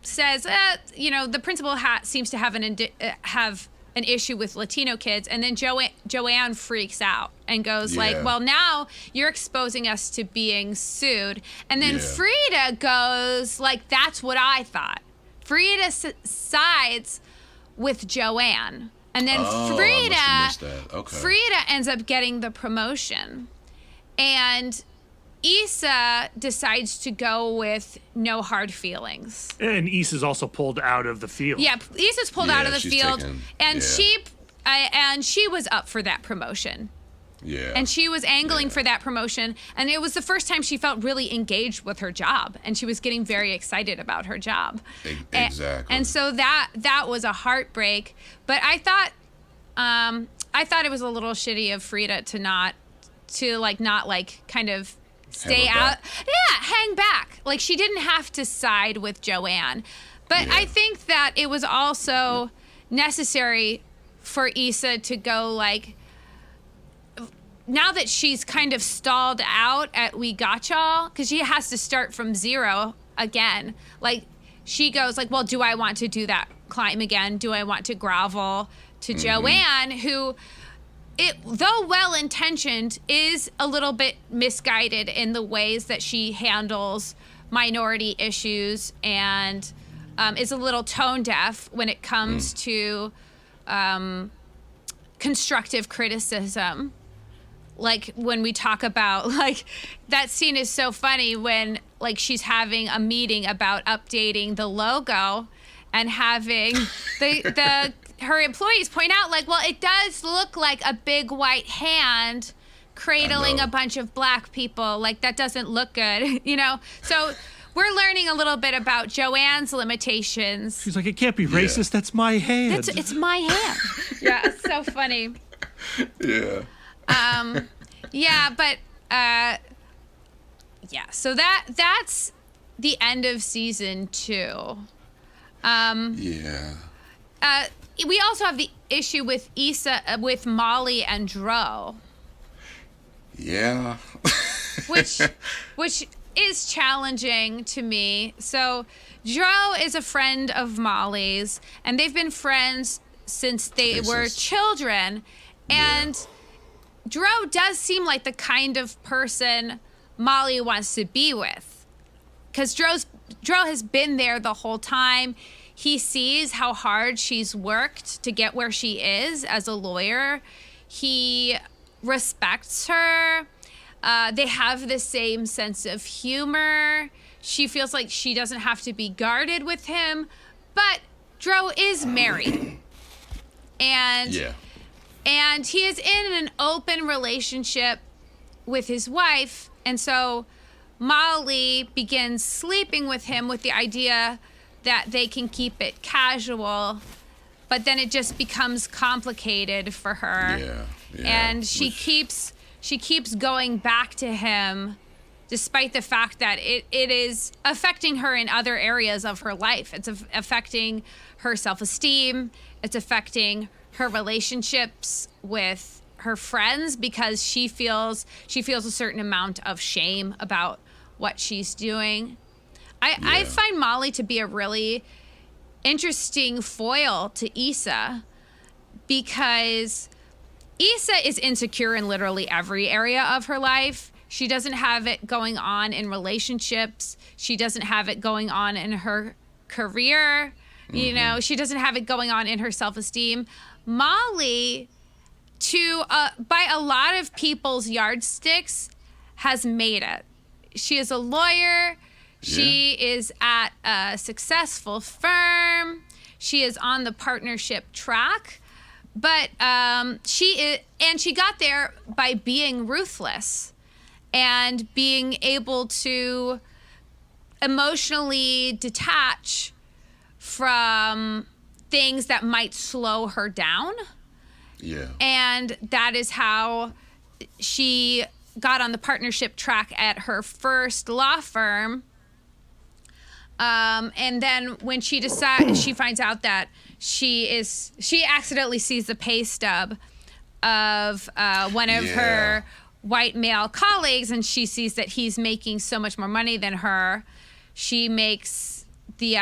says, the principal seems to have an issue with Latino kids. And then Joanne freaks out and goes well, now you're exposing us to being sued. And then Frida goes that's what I thought. Frida sides with Joanne. And then Frida ends up getting the promotion. And Issa decides to go with no hard feelings. And Issa's also pulled out of the field. Yeah, Issa's pulled out of the field. And she was up for that promotion. Yeah. And she was angling for that promotion. And it was the first time she felt really engaged with her job. And she was getting very excited about her job. Exactly. And so that was a heartbreak. But I thought it was a little shitty of Frida to not kind of stay out. Yeah, hang back. She didn't have to side with Joanne. But I think that it was also necessary for Issa to go now that she's kind of stalled out at We Got Y'all, because she has to start from zero again. She goes well, do I want to do that climb again? Do I want to grovel to Joanne, who, though well-intentioned, is a little bit misguided in the ways that she handles minority issues and is a little tone deaf when it comes to constructive criticism. When we talk about that scene is so funny when she's having a meeting about updating the logo, and having her employees point out, like, well, it does look like a big white hand cradling a bunch of black people. Like, that doesn't look good, you know? So we're learning a little bit about Joanne's limitations. She's like, it can't be racist. That's my hand. It's my hand. Yeah, it's so funny. Yeah. So that's the end of season 2. We also have the issue with with Molly and Dro. Yeah. which is challenging to me. So Dro is a friend of Molly's, and they've been friends since they were children. And Dro does seem like the kind of person Molly wants to be with, because Dro has been there the whole time. He sees how hard she's worked to get where she is as a lawyer. He respects her. They have the same sense of humor. She feels like she doesn't have to be guarded with him. But Dro is married. And he is in an open relationship with his wife. And so Molly begins sleeping with him with the idea that they can keep it casual, but then it just becomes complicated for her. And she keeps going back to him, despite the fact that it is affecting her in other areas of her life. It's affecting her self-esteem. It's affecting her relationships with her friends, because she feels a certain amount of shame about what she's doing. I find Molly to be a really interesting foil to Issa, because Issa is insecure in literally every area of her life. She doesn't have it going on in relationships. She doesn't have it going on in her career. You know, she doesn't have it going on in her self-esteem. Molly, by a lot of people's yardsticks, has made it. She is a lawyer. She is at a successful firm. She is on the partnership track. But she got there by being ruthless and being able to emotionally detach from things that might slow her down. Yeah. And that is how she got on the partnership track at her first law firm. And then when she finds out that she accidentally sees the pay stub of one of her white male colleagues, and she sees that he's making so much more money than her. She takes the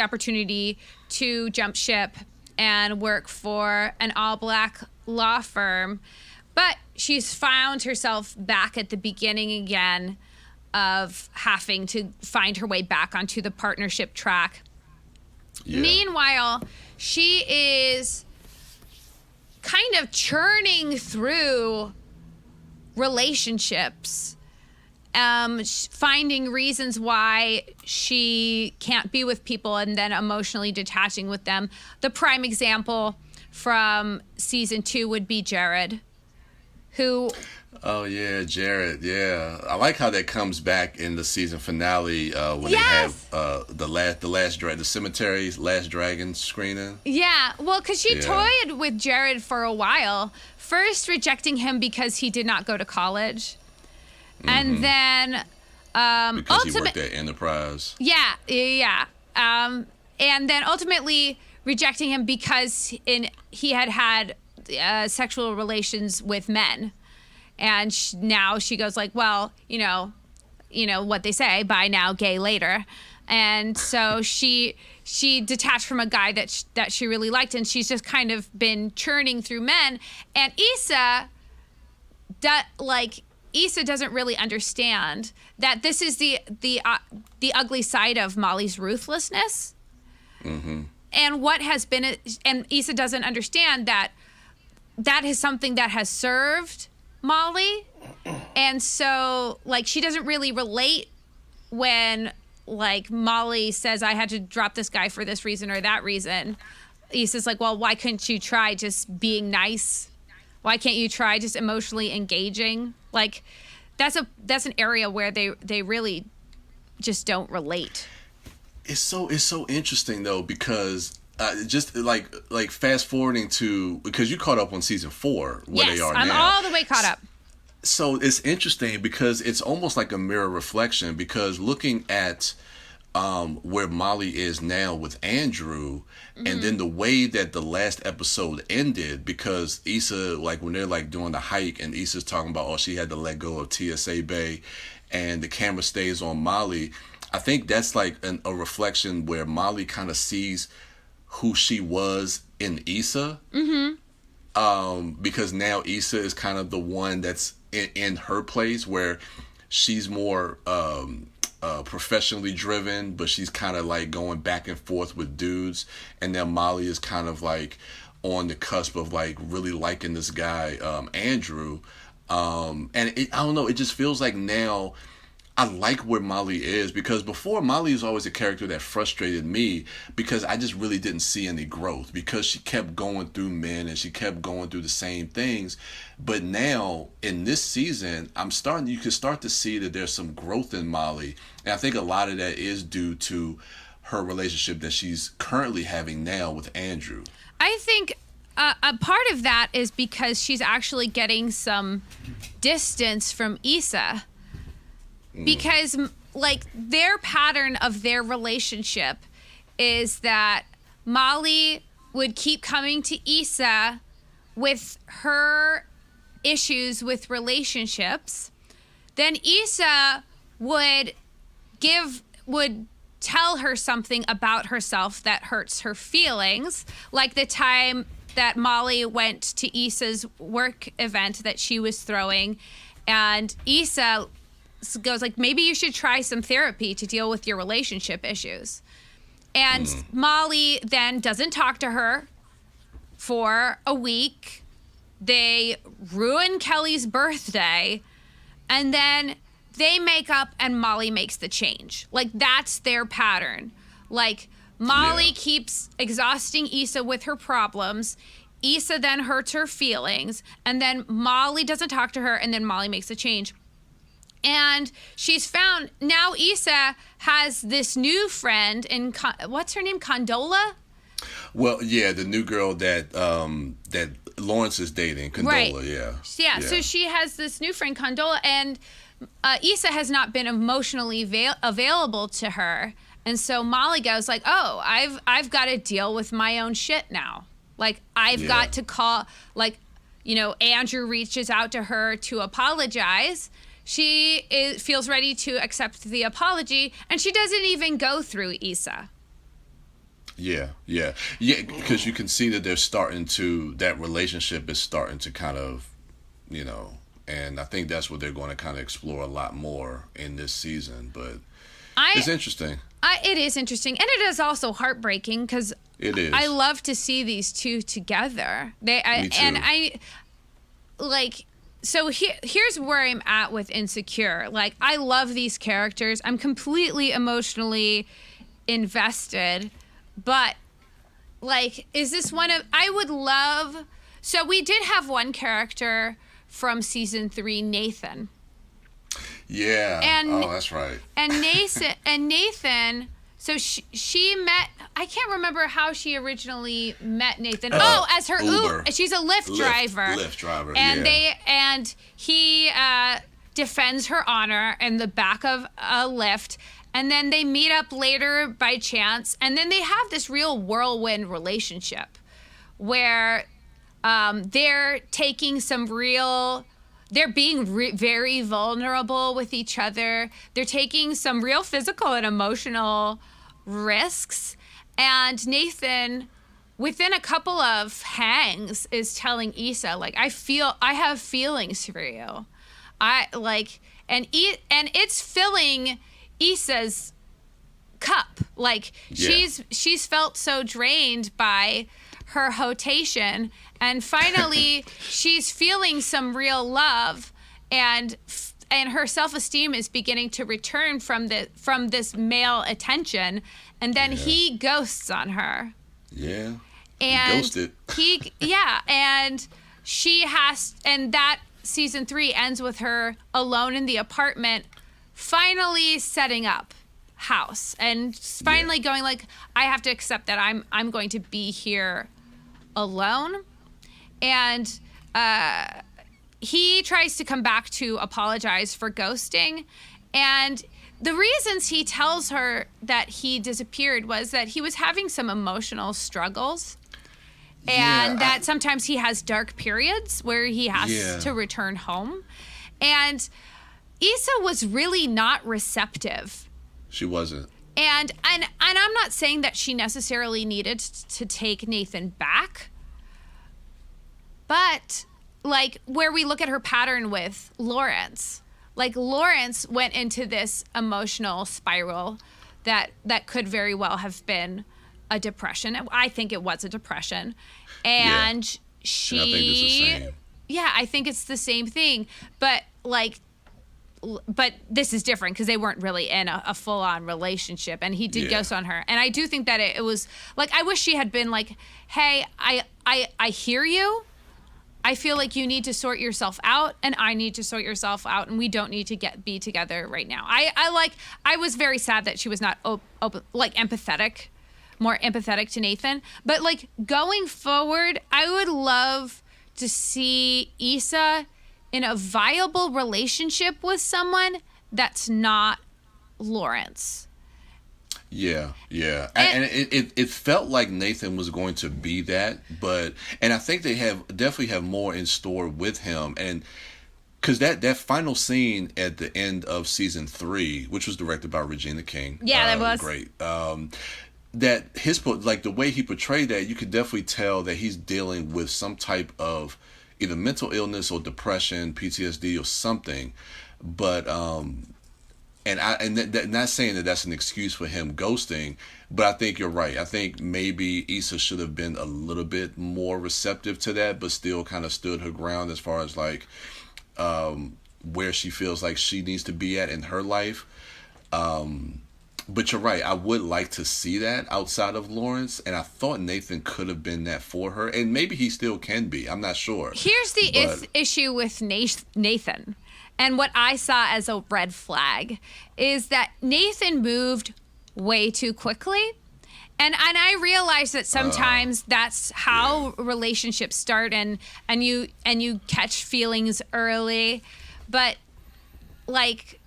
opportunity to jump ship and work for an all-black law firm. But she's found herself back at the beginning again of having to find her way back onto the partnership track. Meanwhile, she is kind of churning through relationships, finding reasons why she can't be with people and then emotionally detaching with them. The prime example from season 2 would be Jared, who... Oh yeah, Jared. Yeah, I like how that comes back in the season finale when they have the cemetery's Last Dragon screening. Yeah, well, because she toyed with Jared for a while, first rejecting him because he did not go to college, and then because he worked at Enterprise. Yeah. And then ultimately rejecting him because he had sexual relations with men. And now she goes like, well, you know what they say, bye now, gay later. And so she detached from a guy that she really liked, and she's just kind of been churning through men. And Issa doesn't really understand that this is the ugly side of Molly's ruthlessness. And what has been, and Issa doesn't understand that is something that has served Molly, and so like she doesn't really relate when like Molly says, I had to drop this guy for this reason or that reason. Issa's like, well, why couldn't you try just being nice? Why can't you try just emotionally engaging? Like, that's an area where they really just don't relate. It's so interesting though, because just like fast forwarding to, because you caught up on season 4 where they are now. I'm all the way caught up. So it's interesting because it's almost like a mirror reflection, because looking at where Molly is now with Andrew, and then the way that the last episode ended, because Issa, like when they're like doing the hike and Issa's talking about, oh, she had to let go of TSA Bay and the camera stays on Molly. I think that's like a reflection where Molly kind of sees who she was in Issa. Because now Issa is kind of the one that's in her place, where she's more professionally driven, but she's kind of like going back and forth with dudes, and then Molly is kind of like on the cusp of like really liking this guy Andrew, and I don't know, it just feels like now I like where Molly is, because before Molly was always a character that frustrated me because I just really didn't see any growth, because she kept going through men and she kept going through the same things. But now in this season, you can start to see that there's some growth in Molly. And I think a lot of that is due to her relationship that she's currently having now with Andrew. I think a part of that is because she's actually getting some distance from Issa. Because, like, their pattern of their relationship is that Molly would keep coming to Issa with her issues with relationships. Then Issa would tell her something about herself that hurts her feelings, like the time that Molly went to Issa's work event that she was throwing, and Issa goes like, maybe you should try some therapy to deal with your relationship issues. And Molly then doesn't talk to her for a week. They ruin Kelly's birthday, and then they make up and Molly makes the change. Like, that's their pattern. Like, Molly keeps exhausting Issa with her problems. Issa then hurts her feelings, and then Molly doesn't talk to her, and then Molly makes a change. And she's found, now Issa has this new friend in, what's her name, Condola? Well, yeah, the new girl that that Lawrence is dating, Condola, right. Yeah, so she has this new friend, Condola, and Issa has not been emotionally available to her. And so Molly goes like, oh, I've got to deal with my own shit now. Like, I've got to call, like, you know, Andrew reaches out to her to apologize. She feels ready to accept the apology, and she doesn't even go through Issa. Yeah, because you can see that that relationship is starting to kind of, you know, and I think that's what they're going to kind of explore a lot more in this season. But it's interesting. It is interesting, and it is also heartbreaking, because it is. I love to see these two together. Me too. And I like. So here's where I'm at with Insecure. Like, I love these characters. I'm completely emotionally invested. But, like, is this one of... I would love... So we did have one character from season 3, Nathan. Yeah. That's right. And Nathan... So she met... I can't remember how she originally met Nathan. As her Uber. She's a Lyft driver. Lyft driver, and he defends her honor in the back of a Lyft. And then they meet up later by chance. And then they have this real whirlwind relationship where they're taking some real... They're being very vulnerable with each other. They're taking some real physical and emotional risks. And Nathan, within a couple of hangs, is telling Issa, like, I have feelings for you. And it's filling Issa's cup. Like, she's felt so drained by her hotation, and finally she's feeling some real love, and her self-esteem is beginning to return from this male attention, and then he ghosts on her. Yeah. And ghosted. And she has, and that season 3 ends with her alone in the apartment, finally setting up house and finally going like, I have to accept that I'm going to be here alone. And he tries to come back to apologize for ghosting, and the reasons he tells her that he disappeared was that he was having some emotional struggles, and that sometimes he has dark periods where he has to return home. And Issa was really not receptive. She wasn't. And I'm not saying that she necessarily needed to take Nathan back, but like where we look at her pattern with Lawrence, like Lawrence went into this emotional spiral that could very well have been a depression. I think it was a depression. And she, and I think it's the same. Yeah, I think it's the same thing. But this is different because they weren't really in a full-on relationship, and he did ghost on her. And I do think that it was like, I wish she had been like, hey, I hear you. I feel like you need to sort yourself out, and I need to sort yourself out, and we don't need to be together right now. I was very sad that she was not empathetic, more empathetic to Nathan. But like going forward, I would love to see Issa in a viable relationship with someone that's not Lawrence. Yeah. And it felt like Nathan was going to be that, and I think they definitely have more in store with him. And because that final scene at the end of season 3, which was directed by Regina King. Yeah, that was great. That the way he portrayed that, you could definitely tell that he's dealing with some type of either mental illness or depression, PTSD or something. But not saying that that's an excuse for him ghosting, but I think you're right. I think maybe Issa should have been a little bit more receptive to that, but still kind of stood her ground as far as like where she feels like she needs to be at in her life. But you're right. I would like to see that outside of Lawrence, and I thought Nathan could have been that for her, and maybe he still can be. I'm not sure. Here's the issue with Nathan, and what I saw as a red flag is that Nathan moved way too quickly, and I realize that sometimes that's how relationships start, and you catch feelings early, but like.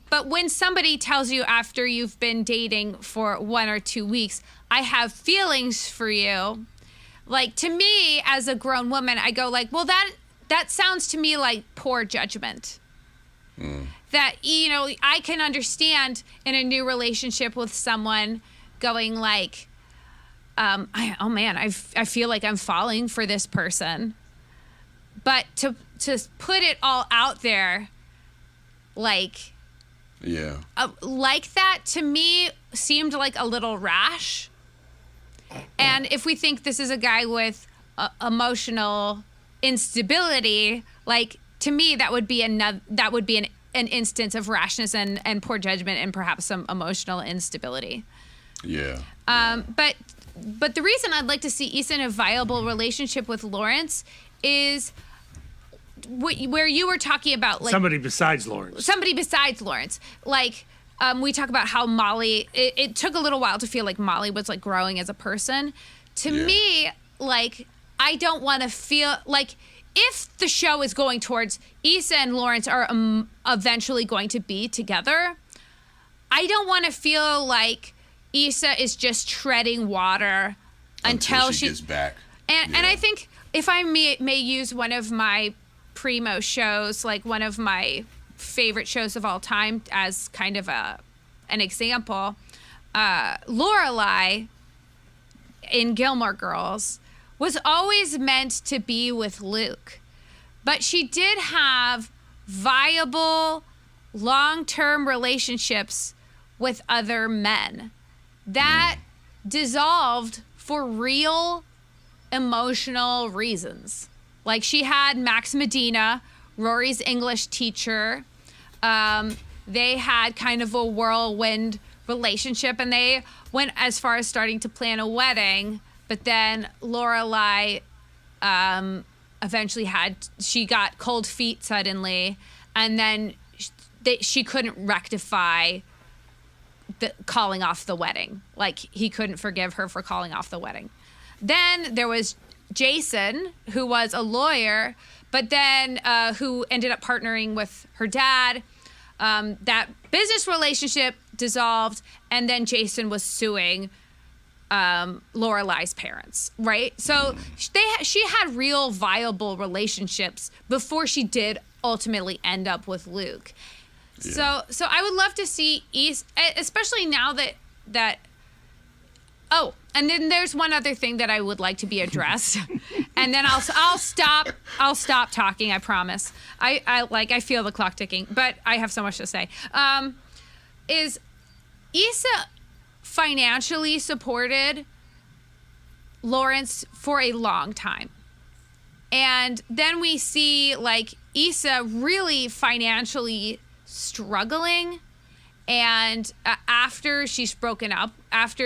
But when somebody tells you after you've been dating for 1 or 2 weeks, I have feelings for you, like to me as a grown woman, I go like, well, that sounds to me like poor judgment. That, I can understand in a new relationship with someone going like, I feel like I'm falling for this person. But to put it all out there, like that to me seemed like a little rash. And if we think this is a guy with emotional instability, like to me that would be an instance of rashness and poor judgment and perhaps some emotional instability. But the reason I'd like to see Issa in a viable relationship with Lawrence is where you were talking about like somebody besides Lawrence. Like we talk about how Molly, it took a little while to feel like Molly was like growing as a person. To me, like I don't want to feel like if the show is going towards Issa and Lawrence are eventually going to be together, I don't want to feel like Issa is just treading water until she gets back. And I think if I may use one of my primo shows, like one of my favorite shows of all time as kind of an example, Lorelai in Gilmore Girls was always meant to be with Luke, but she did have viable long-term relationships with other men that dissolved for real emotional reasons. Like she had Max Medina, Rory's English teacher. They had kind of a whirlwind relationship, and they went as far as starting to plan a wedding. But then Lorelai eventually she got cold feet suddenly, and then she couldn't rectify calling off the wedding. Like, he couldn't forgive her for calling off the wedding. Then there was Jason, who was a lawyer, but then who ended up partnering with her dad. That business relationship dissolved, and then Jason was suing Lorelai's parents, right? So she had real viable relationships before she did ultimately end up with Luke. Yeah. So I would love to see especially now that oh, and then there's one other thing that I would like to be addressed, and then I'll stop talking. I promise. I feel the clock ticking, but I have so much to say. Is Issa financially supported Lawrence for a long time, and then we see like Issa really financially struggling, and after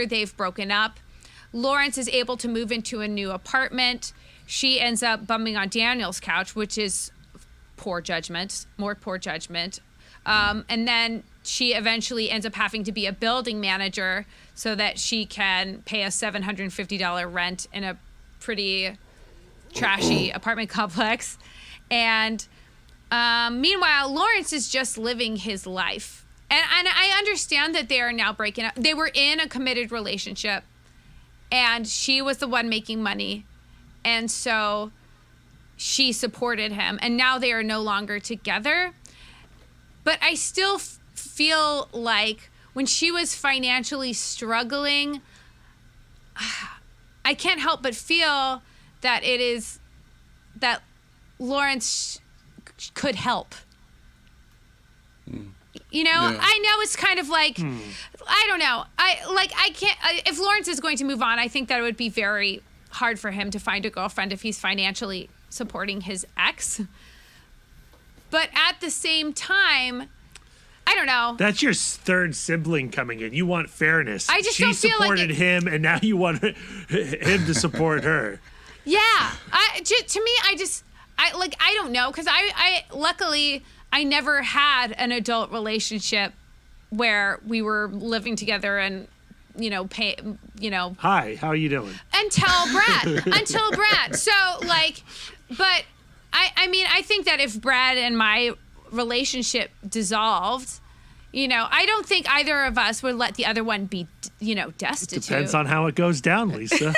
they've broken up, Lawrence is able to move into a new apartment. She ends up bumming on Daniel's couch, which is more poor judgment. And then she eventually ends up having to be a building manager so that she can pay a $750 rent in a pretty trashy apartment complex. And meanwhile, Lawrence is just living his life. And I understand that they are now breaking up. They were in a committed relationship, and she was the one making money. And so she supported him, and now they are no longer together. But I still feel like when she was financially struggling, I can't help but feel that that Lawrence could help. You know, yeah. I know it's kind of like, I don't know. I can't, if Lawrence is going to move on, I think that it would be very hard for him to find a girlfriend if he's financially supporting his ex. But at the same time, I don't know. That's your third sibling coming in. You want fairness. I just don't feel like she supported him, and now you want him to support her. Yeah. To me, I don't know, because I luckily I never had an adult relationship where we were living together and, Hi, how are you doing? Until Brad. So, but I think that if Brad and my relationship dissolved, I don't think either of us would let the other one be, destitute. It depends on how it goes down, Lisa.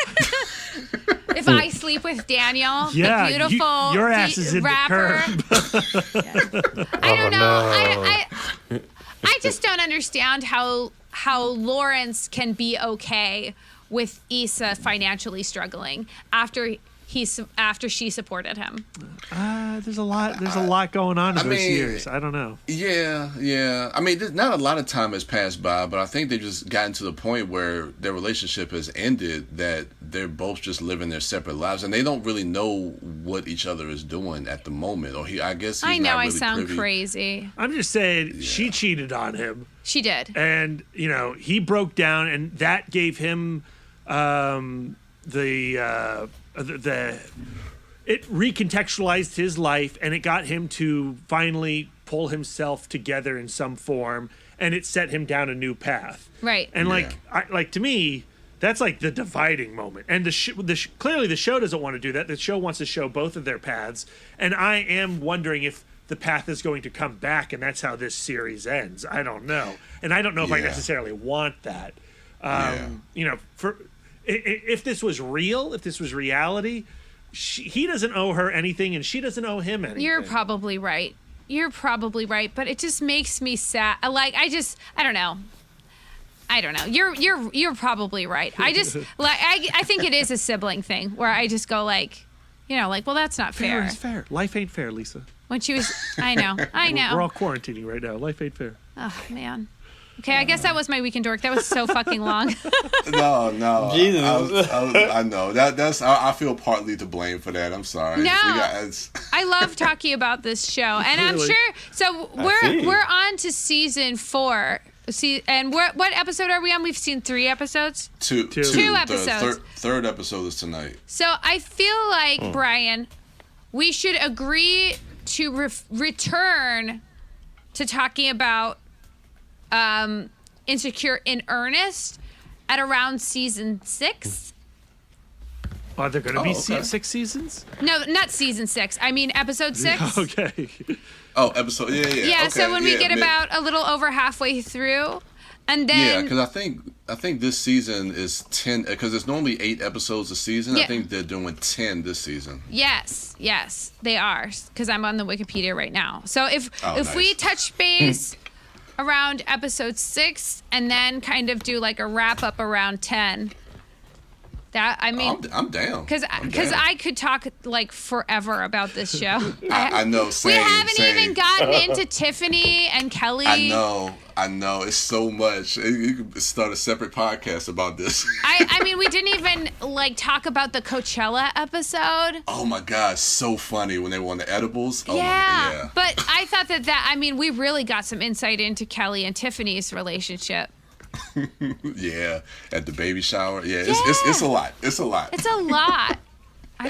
If I sleep with Daniel, the beautiful your ass is in rapper, the curb. I don't know. I just don't understand how Lawrence can be okay with Issa financially struggling after she supported him. There's a lot going on in those years. I don't know. Yeah. I mean, not a lot of time has passed by, but I think they've just gotten to the point where their relationship has ended, that they're both just living their separate lives, and they don't really know what each other is doing at the moment. Or I guess he's not really I sound privy. Crazy. I'm just saying, she cheated on him. She did. And, he broke down, and that gave him it recontextualized his life, and it got him to finally pull himself together in some form, and it set him down a new path. Right. And to me, that's like the dividing moment. And clearly the show doesn't want to do that. The show wants to show both of their paths, and I am wondering if the path is going to come back, and that's how this series ends. I don't know, and I don't know if I necessarily want that. If this was real, if this was reality, he doesn't owe her anything, and she doesn't owe him anything. You're probably right, but it just makes me sad. I don't know. You're probably right. I just I think it is a sibling thing where I just go well, that's not fair. Fair is fair. Life ain't fair, Lisa. When she was, I know. We're all quarantining right now. Life ain't fair. Oh man. Okay, I guess that was my weekend dork. That was so fucking long. No. Jesus. I know. That's I feel partly to blame for that. I'm sorry. No. I love talking about this show. And I'm Really? sure so we're on to season 4. And what episode are we on? We've seen 3 episodes. Two episodes. Third episode is tonight. So I feel like, Brian, we should agree to return to talking about Insecure in earnest at around season 6. Are there going to be okay. 6 seasons? No, not season 6. I mean episode 6. Okay. Oh, episode. Yeah. Yeah, Okay, so when we get about a little over halfway through, and then yeah, because I think this season is 10. Because there's normally 8 episodes a season. Yeah. I think they're doing 10 this season. yes, they are, because I'm on the Wikipedia right now. So if nice. we touch base around episode 6 and then kind of do like a wrap up around 10. That I mean, I'm down. Because I could talk like forever about this show. I know. Same, we haven't same. even gotten into Tiffany and Kelly. I know. It's so much. You could start a separate podcast about this. I mean, we didn't even like talk about the Coachella episode. Oh my God, so funny when they won the edibles. Oh Yeah, but I thought that I mean, we really got some insight into Kelly and Tiffany's relationship. Yeah, at the baby shower. Yeah, it's a lot. It's a lot. It's a lot. I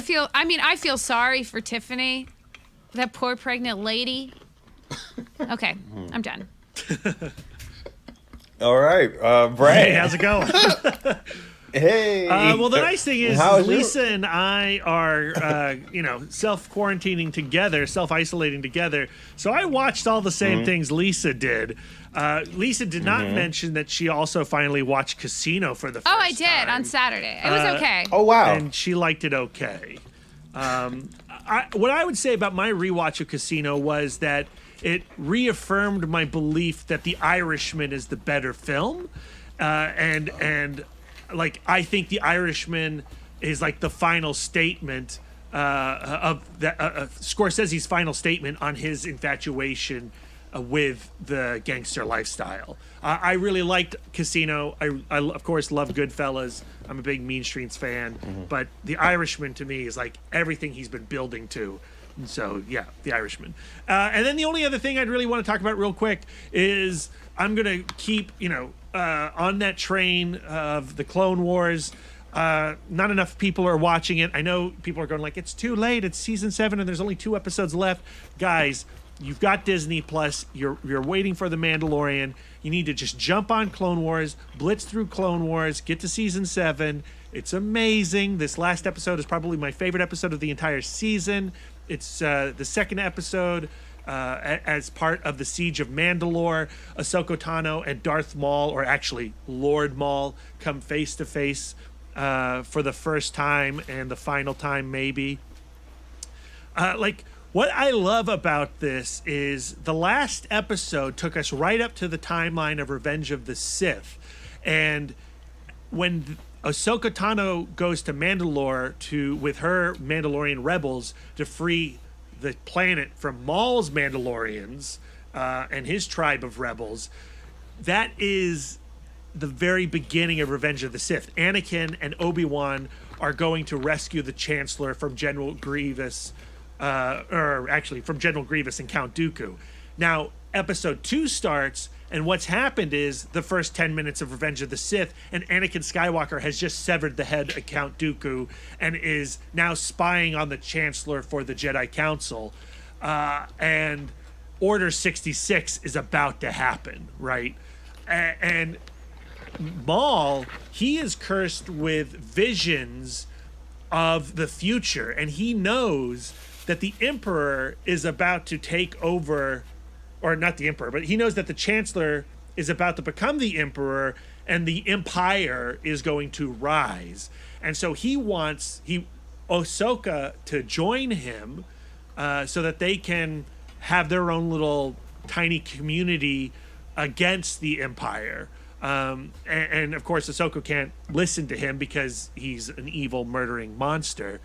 feel sorry for Tiffany, that poor pregnant lady. Okay, I'm done. All right, Brad. Hey, how's it going? Hey. Well, the nice thing is How's Lisa and I are, self-quarantining together, self-isolating together. So I watched all the same things Lisa did. Lisa did not mention that she also finally watched Casino for the first time. Oh, I did on Saturday. It was okay. Oh, wow. And she liked it okay. What I would say about my rewatch of Casino was that it reaffirmed my belief that The Irishman is the better film. And like, I think The Irishman is like the final statement of that Scorsese's final statement on his infatuation with the gangster lifestyle. I really liked Casino. I of course love Goodfellas. I'm a big Mean Streets fan, but The Irishman to me is like everything he's been building to. And so yeah, The Irishman. And then the only other thing I'd really want to talk about real quick is I'm gonna keep on that train of the Clone Wars. Not enough people are watching it. I know people are going like, it's too late. It's season 7 and there's only 2 episodes left. Guys, you've got Disney Plus. You're waiting for The Mandalorian. You need to just jump on Clone Wars, blitz through Clone Wars, get to season 7. It's amazing. This last episode is probably my favorite episode of the entire season. It's the second episode as part of the Siege of Mandalore. Ahsoka Tano and Darth Maul, or actually Lord Maul, come face to face for the first time and the final time, maybe. What I love about this is the last episode took us right up to the timeline of Revenge of the Sith. And when Ahsoka Tano goes to Mandalore with her Mandalorian rebels to free the planet from Maul's Mandalorians and his tribe of rebels, that is the very beginning of Revenge of the Sith. Anakin and Obi-Wan are going to rescue the Chancellor from General Grievous, from General Grievous and Count Dooku. Now, episode 2 starts, and what's happened is the first 10 minutes of Revenge of the Sith, and Anakin Skywalker has just severed the head of Count Dooku and is now spying on the Chancellor for the Jedi Council. And Order 66 is about to happen, right? And Maul, he is cursed with visions of the future, and he knows that the Emperor is about to take over, or not the Emperor, but he knows that the Chancellor is about to become the Emperor and the Empire is going to rise. And so he wants Ahsoka to join him so that they can have their own little tiny community against the Empire. And of course, Ahsoka can't listen to him because he's an evil, murdering monster.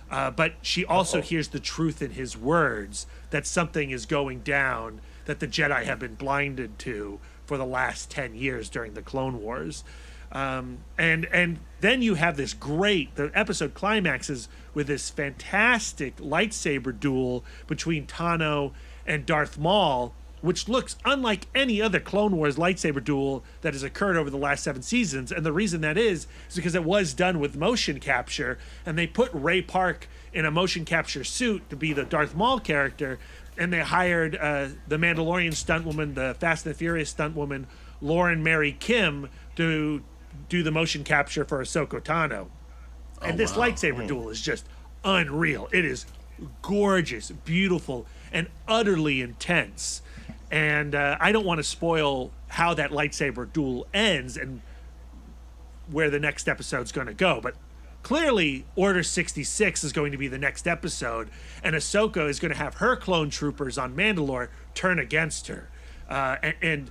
But she also hears the truth in his words, that something is going down that the Jedi have been blinded to for the last 10 years during the Clone Wars. And then you have this the episode climaxes with this fantastic lightsaber duel between Tano and Darth Maul, which looks unlike any other Clone Wars lightsaber duel that has occurred over the last 7 seasons. And the reason that is because it was done with motion capture, and they put Ray Park in a motion capture suit to be the Darth Maul character, and they hired the Mandalorian stuntwoman, the Fast and the Furious stuntwoman, Lauren Mary Kim, to do the motion capture for Ahsoka Tano. And this lightsaber duel is just unreal. It is gorgeous, beautiful, and utterly intense. And I don't want to spoil how that lightsaber duel ends and where the next episode's going to go, but clearly Order 66 is going to be the next episode, and Ahsoka is going to have her clone troopers on Mandalore turn against her. And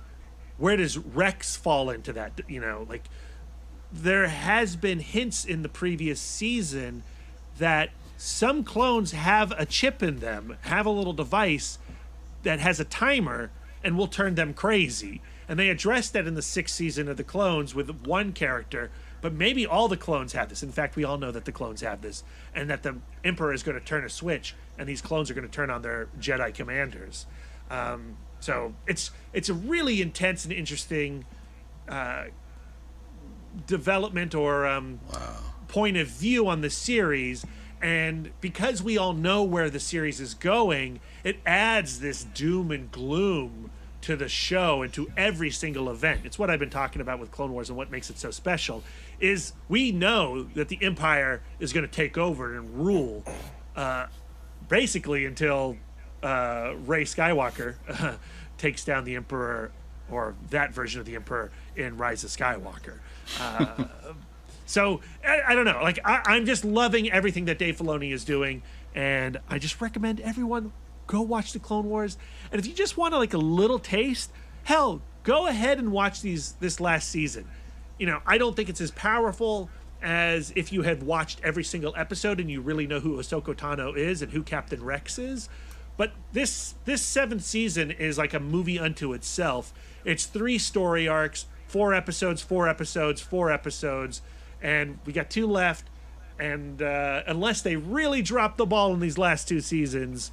where does Rex fall into that? Like, there has been hints in the previous season that some clones have a chip in them, have a little device that has a timer and will turn them crazy. And they addressed that in the 6th season of the Clones with one character, but maybe all the clones have this. In fact, we all know that the clones have this, and that the Emperor is going to turn a switch, and these clones are going to turn on their Jedi commanders. So it's a really intense and interesting development or point of view on the series. And because we all know where the series is going, it adds this doom and gloom to the show and to every single event. It's what I've been talking about with Clone Wars, and what makes it so special is we know that the Empire is going to take over and rule basically until Rey Skywalker takes down the Emperor, or that version of the Emperor, in Rise of Skywalker. So, I don't know. Like, I'm just loving everything that Dave Filoni is doing, and I just recommend everyone go watch the Clone Wars. And if you just want a little taste, hell, go ahead and watch this last season. I don't think it's as powerful as if you had watched every single episode and you really know who Ahsoka Tano is and who Captain Rex is. But this 7th season is like a movie unto itself. It's 3 story arcs, 4 episodes, 4 episodes, 4 episodes. And we got 2 left, and unless they really drop the ball in these last 2 seasons,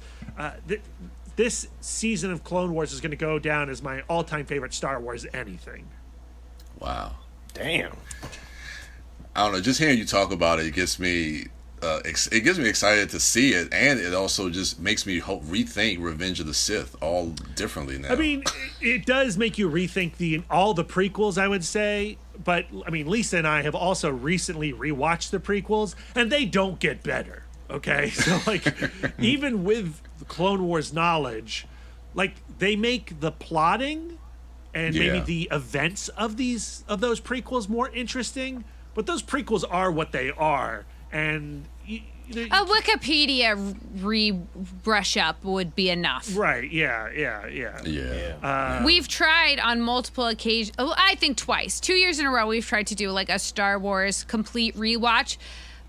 this season of Clone Wars is going to go down as my all-time favorite Star Wars anything. Wow. Damn. I don't know. Just hearing you talk about it gets me excited to see it, and it also just makes me rethink Revenge of the Sith all differently now. I mean, it does make you rethink all the prequels, I would say. But, I mean, Lisa and I have also recently rewatched the prequels, and they don't get better, okay? So, even with the Clone Wars knowledge, they make the plotting and maybe the events of those prequels more interesting, but those prequels are what they are, and... A Wikipedia brush up would be enough. Right, yeah. We've tried on multiple occasions, I think twice, 2 years in a row, we've tried to do a Star Wars complete rewatch,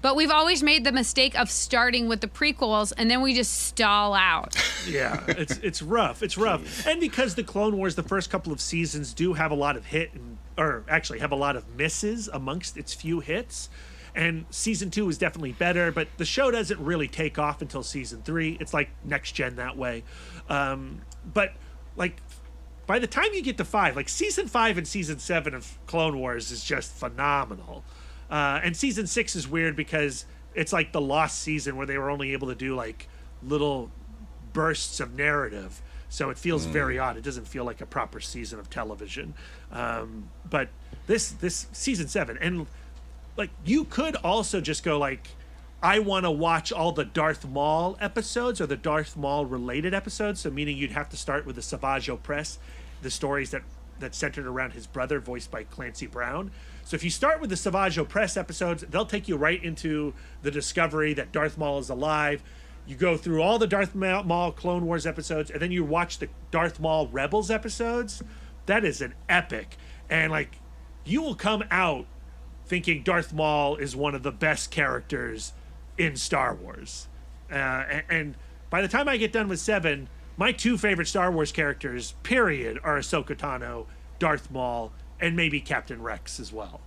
but we've always made the mistake of starting with the prequels, and then we just stall out. Yeah, it's rough. It's rough. And because the Clone Wars, the first couple of seasons do have a lot of have a lot of misses amongst its few hits. And season 2 is definitely better, but the show doesn't really take off until season 3. It's like next gen that way. But by the time you get to 5, season 5 and season 7 of Clone Wars is just phenomenal. And season 6 is weird because it's like the lost season where they were only able to do little bursts of narrative. So it feels very odd. It doesn't feel like a proper season of television. But this season 7, and you could also just go I want to watch all the Darth Maul episodes or the Darth Maul related episodes. So meaning you'd have to start with the Savage Opress, the stories that centered around his brother, voiced by Clancy Brown. So if you start with the Savage Opress episodes, they'll take you right into the discovery that Darth Maul is alive. You go through all the Darth Maul Clone Wars episodes, and then you watch the Darth Maul Rebels episodes. That is an epic. And you will come out thinking Darth Maul is one of the best characters in Star Wars. And by the time I get done with 7, my 2 favorite Star Wars characters, period, are Ahsoka Tano Darth Maul, and maybe Captain Rex as well.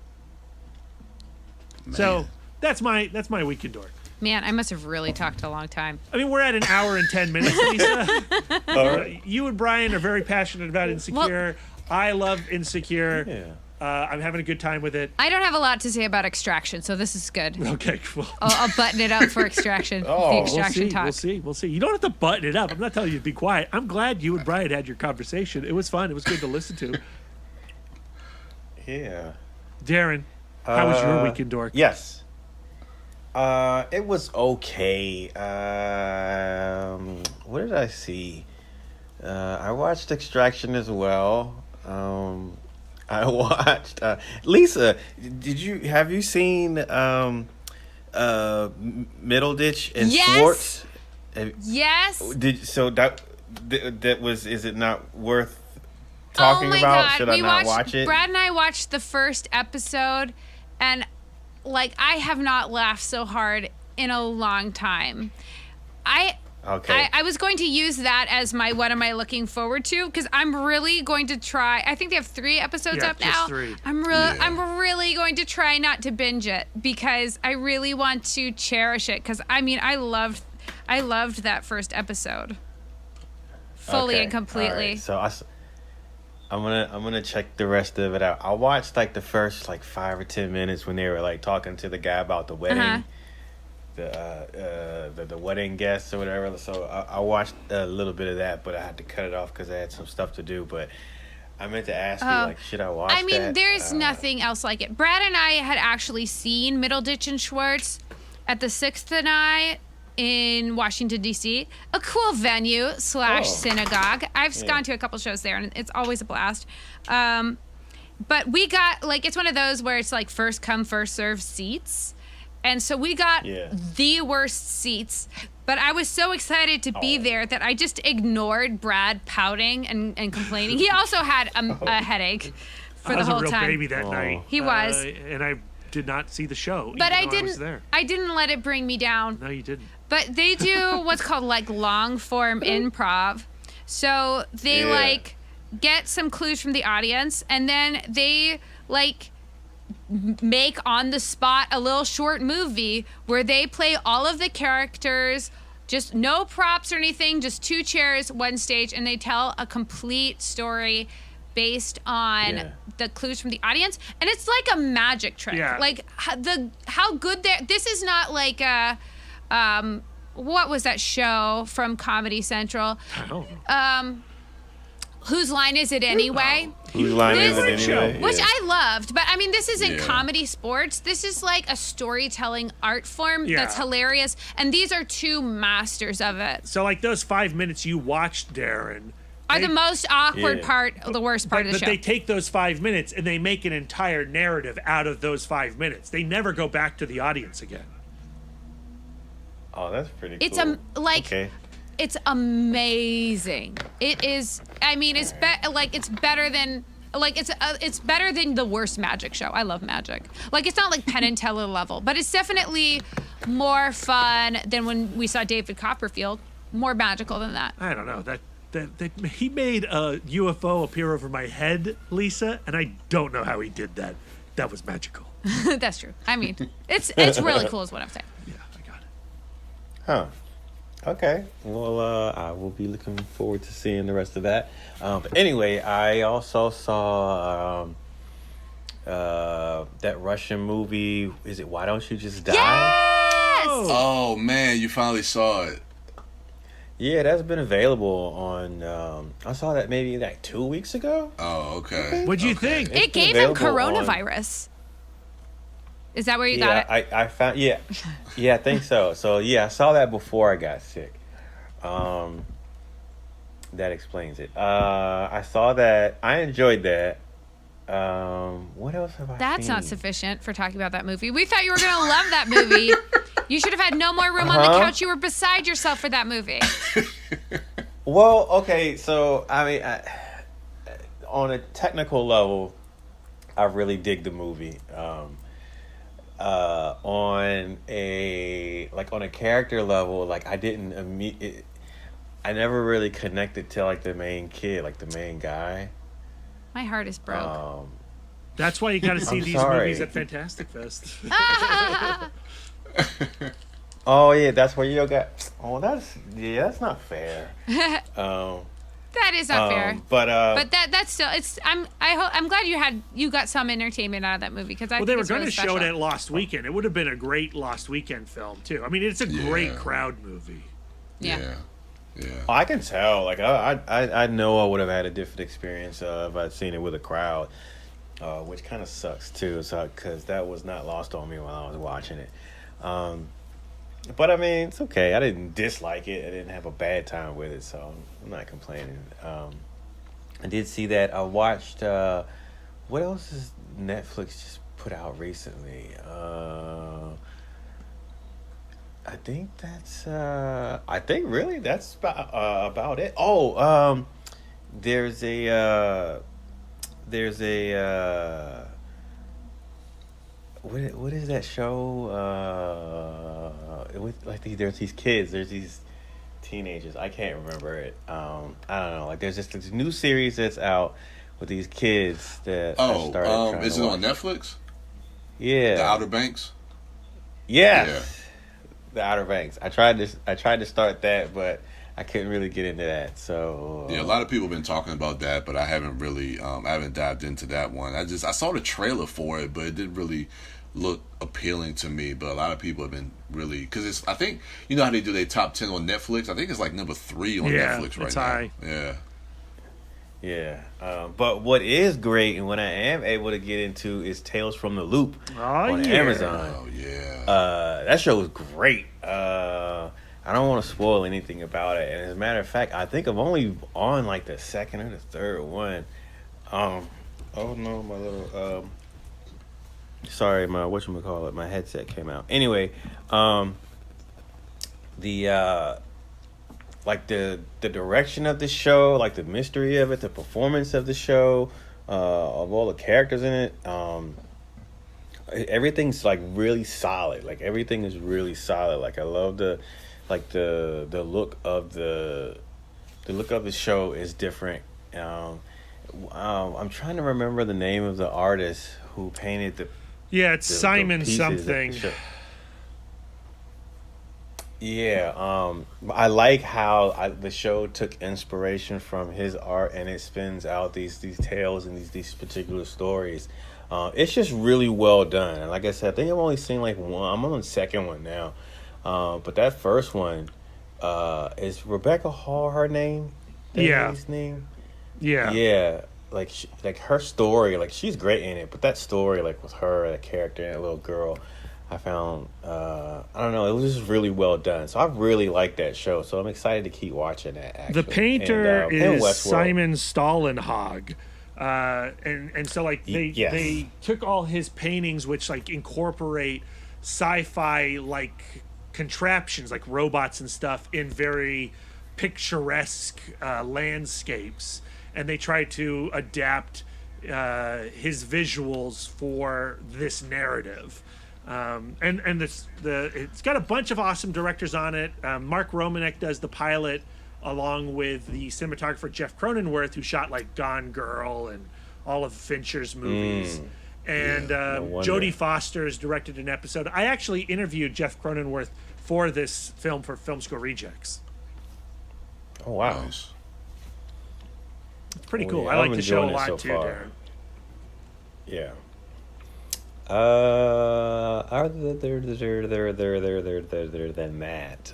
So that's my week in Dork. Man, I must have really talked a long time. I mean, we're at an hour and 10 minutes, Lisa. You and Brian are very passionate about Insecure. I love Insecure. Yeah. I'm having a good time with it. I don't have a lot to say about Extraction, so this is good. Okay, cool. I'll button it up for Extraction. The Extraction talk. We'll see. You don't have to button it up. I'm not telling you to be quiet. I'm glad you and Brian had your conversation. It was fun. It was good to listen to. Yeah. Darren, how was your week in Dork? Yes. It was okay. What did I see? I watched Extraction as well. I watched Lisa. Have you seen Middleditch and Schwartz? Yes. Is it not worth talking about? God. Should I not watch it? Brad and I watched the first episode, and I have not laughed so hard in a long time. I was going to use that as my what am I looking forward to, because I'm really going to try. I think they have 3 episodes up now. 3. I'm really going to try not to binge it, because I really want to cherish it, because I loved that first episode fully and completely. Right. So I'm gonna check the rest of it out. I watched the first 5 or 10 minutes when they were talking to the guy about the wedding, the wedding guests or whatever. So I watched a little bit of that, but I had to cut it off because I had some stuff to do. But I meant to ask you, should I watch that? There's nothing else like it. Brad and I had actually seen Middleditch and Schwartz at the Sixth and I in Washington, D.C., a cool venue / synagogue. I've gone to a couple shows there, and it's always a blast. But we got, it's one of those where it's first come, first serve seats. And so we got the worst seats. But I was so excited to be there that I just ignored Brad pouting and complaining. He also had a headache for the whole time. I was a real baby that night. He was. And I did not see the show, but I was there. I didn't let it bring me down. No, you didn't. But they do what's called long form improv. So they get some clues from the audience, and then they make on the spot a little short movie where they play all of the characters, just no props or anything, just 2 chairs, 1 stage, and they tell a complete story based on the clues from the audience, and it's like a magic trick. How good this is not like a what was that show from Comedy Central? I don't know. Whose Line Is It Anyway? Whose Line Is It Anyway? Which I loved, but this isn't comedy sports. This is a storytelling art form that's hilarious, and these are 2 masters of it. So those 5 minutes you watched, Darren, are the most awkward part, the worst part of the show. But they take those 5 minutes and they make an entire narrative out of those 5 minutes. They never go back to the audience again. Oh, that's pretty it's cool. It's amazing. It is. It's it's better than it's better than the worst magic show. I love magic. It's not Penn and Teller level, but it's definitely more fun than when we saw David Copperfield. More magical than that. I don't know that he made a UFO appear over my head, Lisa, and I don't know how he did that. That was magical. That's true. It's really cool is what I'm saying. Yeah, I got it. Huh. Okay. Well, I will be looking forward to seeing the rest of that. But anyway, I also saw that Russian movie. Is it Why Don't You Just Die? Yes! Oh, man, you finally saw it. Yeah, that's been available on. I saw that maybe 2 weeks ago. Oh, okay. What'd you think? It gave him coronavirus. Is that where you got it? I found I think so. So I saw that before I got sick. That explains it. I saw that. I enjoyed that. What else have I seen? That's not sufficient for talking about that movie. We thought you were gonna love that movie. You should have had no more room on the couch. You were beside yourself for that movie. Well, okay, so on a technical level, I really dig the movie. On a character level, I never really connected to the main kid, the main guy. My heart is broke. That's why you got to see I'm these sorry. movies at Fantastic Fest. Oh yeah, that's where you got. Oh, that's not fair. That is not fair. But that's still I'm glad you got some entertainment out of that movie because I Well, think they were it's going really to show it at Lost Weekend. It would have been a great Lost Weekend film too. I mean, it's a great crowd movie. Yeah. I can tell. Like I know I would have had a different experience if I'd seen it with a crowd, which kind of sucks too. So because that was not lost on me while I was watching it. But I mean, it's okay. I didn't dislike it. I didn't have a bad time with it, so I'm not complaining. I did see that. I watched. What else has Netflix just put out recently? I think that's. I think really that's about it. Oh, there's a. What is that show? With there's these kids, there's these teenagers. I can't remember it. I don't know. Like there's just this new series that's out with these kids that I started. Is it on Netflix? Yeah. The Outer Banks. Yes. Yeah. The Outer Banks. I tried to start that, but I couldn't really get into that. So yeah, a lot of people have been talking about that, but I haven't really I haven't dived into that one. I saw the trailer for it, but it didn't really look appealing to me. But a lot of people have been really, because it's, I think, you know how they do their top 10 on Netflix? I think it's like number 3 on Netflix right it's now. high. Yeah. But what is great and what I am able to get into is Tales from the Loop on Amazon. Oh yeah. That show was great. I don't want to spoil anything about it. And as a matter of fact, I think I'm only on like the second or the third one. Oh no, my little sorry, my whatchamacallit, my headset came out. Anyway, the direction of the show, like the mystery of it, the performance of the show, of all the characters in it, everything's like really solid. Like everything is really solid. Like I love the look of the show is different. I'm trying to remember the name of the artist who painted the. Yeah, it's Simon something. Yeah, I like how the show took inspiration from his art and it spins out these tales and these particular stories. It's just really well done. And like I said, I think I've only seen like one. I'm on the second one now. But that first one, is Rebecca Hall her name? His name? Yeah. Yeah. Like her story, like she's great in it, but that story, like with her, that character and that little girl, I found, I don't know, it was just really well done. So I really like that show. So I'm excited to keep watching that. Actually. The painter is Simon Stollenhag. And so like they took all his paintings, which like incorporate sci-fi like contraptions, like robots and stuff, in very picturesque landscapes. And they try to adapt his visuals for this narrative. And it's got a bunch of awesome directors on it. Mark Romanek does the pilot, along with the cinematographer Jeff Cronenworth, who shot like Gone Girl and all of Fincher's movies. And Jodie Foster has directed an episode. I actually interviewed Jeff Cronenworth for this film for Film School Rejects. Oh wow. Nice. It's pretty cool. I like the show a lot too, Darren. Yeah. Other than that,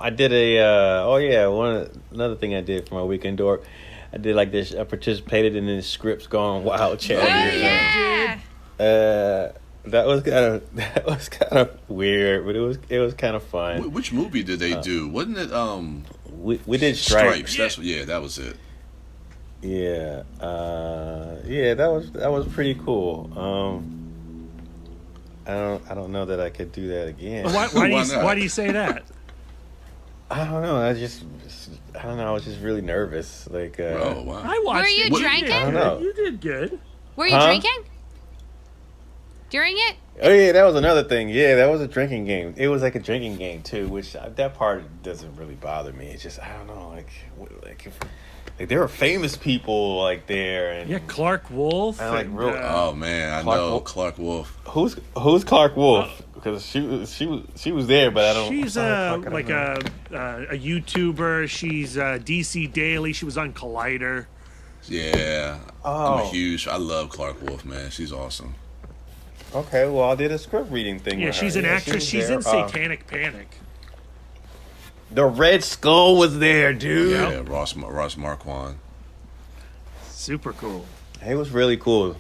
I did another thing I did for my weekend dork. I did like this. I participated in this Scripts Gone Wild challenge. That was kind of weird, but it was kind of fun. Which movie did they do? Wasn't it we did Stripes. That was it. Yeah, that was pretty cool. I don't know that I could do that again. Why do you say that? I don't know. I don't know. I was just really nervous. Like, oh wow! I watched. Were you drinking? I don't know. You did good. Were you drinking during it? Oh yeah, that was another thing. Yeah, that was a drinking game. It was like a drinking game too, which that part doesn't really bother me. It's just I don't know, like if Like there were famous people like there, and Yeah, Clark Wolf. And, like, real- Oh man, I Clark know Wolf. Clark Wolf. who's Clark Wolf? Because she was there, but I don't. She's I don't like know. a YouTuber. She's DC Daily. She was on Collider. Yeah, Oh. I love Clark Wolf, man. She's awesome. Okay, well I did a script reading thing. Yeah, with she's her. an actress. was She's there. in Satanic Panic. The Red Skull was there, dude. Yep. Yeah, Ross Marquand. Super cool. It was really cool.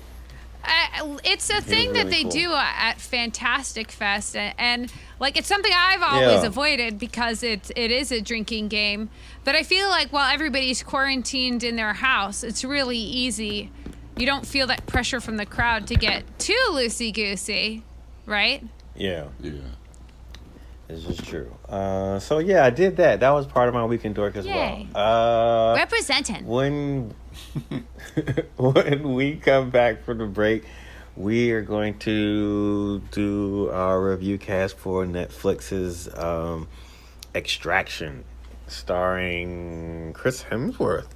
It's a thing that really they cool. do at Fantastic Fest, and like it's something I've always Yeah. avoided because it is a drinking game. But I feel like while everybody's quarantined in their house, it's really easy. You don't feel that pressure from the crowd to get too loosey-goosey, right? Yeah, Yeah. this is true. So yeah, I did that. That was part of my weekend dork as Yay. well. Representing. When when we come back from the break, we are going to do our review cast for Netflix's Extraction, starring Chris Hemsworth.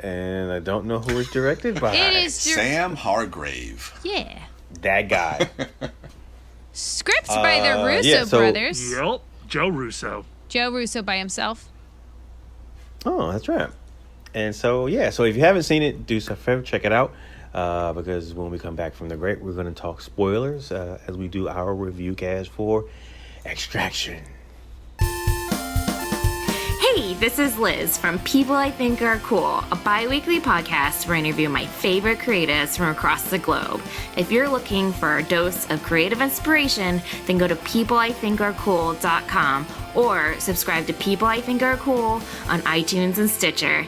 And I don't know who it's directed by. It is Sam Hargrave. yeah. That guy. Scripts by the Russo yeah, so- brothers. Yep. Joe Russo. Joe Russo by himself. Oh, that's right. And so, yeah, so if you haven't seen it, do yourself a favor, check it out. Because when we come back from the break, we're going to talk spoilers as we do our review cast for Extraction. Hey, this is Liz from People I Think Are Cool, a bi-weekly podcast where I interview my favorite creatives from across the globe. If you're looking for a dose of creative inspiration, then go to peopleithinkarecool.com or subscribe to People I Think Are Cool on iTunes and Stitcher.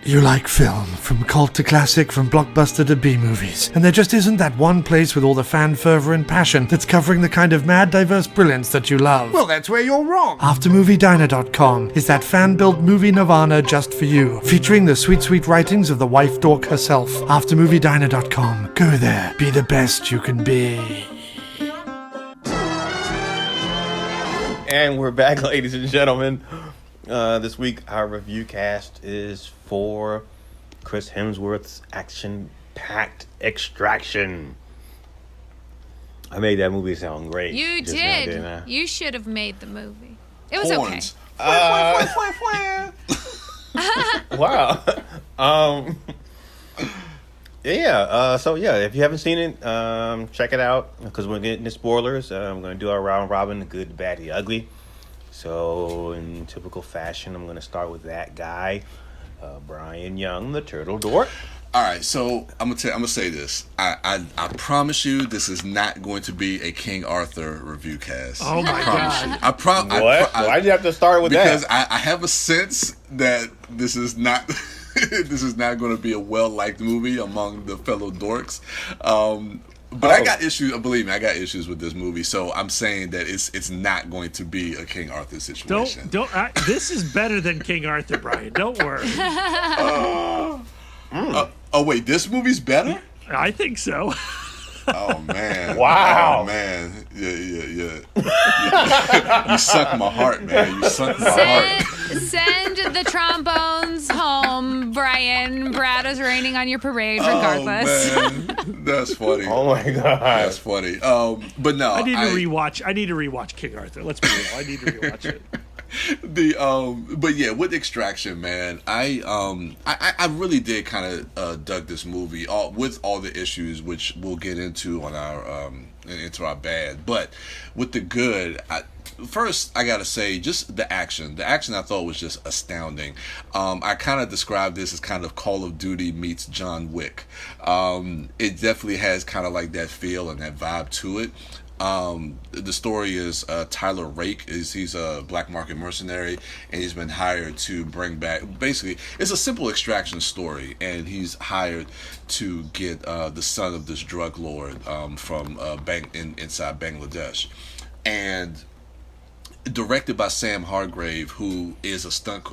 You like film, from cult to classic, from blockbuster to B-movies. And there just isn't that one place with all the fan fervor and passion that's covering the kind of mad, diverse brilliance that you love. Well, that's where you're wrong. AfterMovieDiner.com is that fan-built movie nirvana just for you, featuring the sweet, sweet writings of the wife dork herself. AfterMovieDiner.com. Go there. Be the best you can be. And we're back, ladies and gentlemen. This week, our review cast is for Chris Hemsworth's action-packed Extraction. I made that movie sound great. You just now, did. didn't I? You should have made the movie. It was Horns. Wow. So if you haven't seen it, check it out because we're getting the spoilers. I'm going to do our round robin, the good, the bad, the ugly. So in typical fashion, I'm going to start with that guy, Brian Young, the Turtle Dork. All right, so I'm gonna say this. I promise you, this is not going to be a King Arthur review cast. Oh my God. I promise. What? Why'd you have to start with because that? I have a sense that this is not this is not going to be a well-liked movie among the fellow dorks. But I got issues. Believe me, I got issues with this movie. So I'm saying that it's not going to be a King Arthur situation. This is better than King Arthur, Brian. Don't worry. Oh wait, this movie's better? I think so. Oh man! Wow. Oh man! Yeah. You sunk my heart, man. You sunk my heart. Send the trombones home, Brian. Brad is raining on your parade regardless. Oh man, that's funny. Oh my God. That's funny. But no, I need to rewatch King Arthur. Let's be real. I need to rewatch it. But yeah, with Extraction, man, I really did kind of dug this movie, with all the issues which we'll get into on our into our bad. But with the good, first I gotta say, just the action. The action I thought was just astounding. I kind of described this as kind of Call of Duty meets John Wick. It definitely has kind of like that feel and that vibe to it. The story is Tyler Rake he's a black market mercenary, and he's been hired to bring back, basically it's a simple extraction story, and he's hired to get the son of this drug lord from inside Bangladesh, and directed by Sam Hargrave, who is a stunt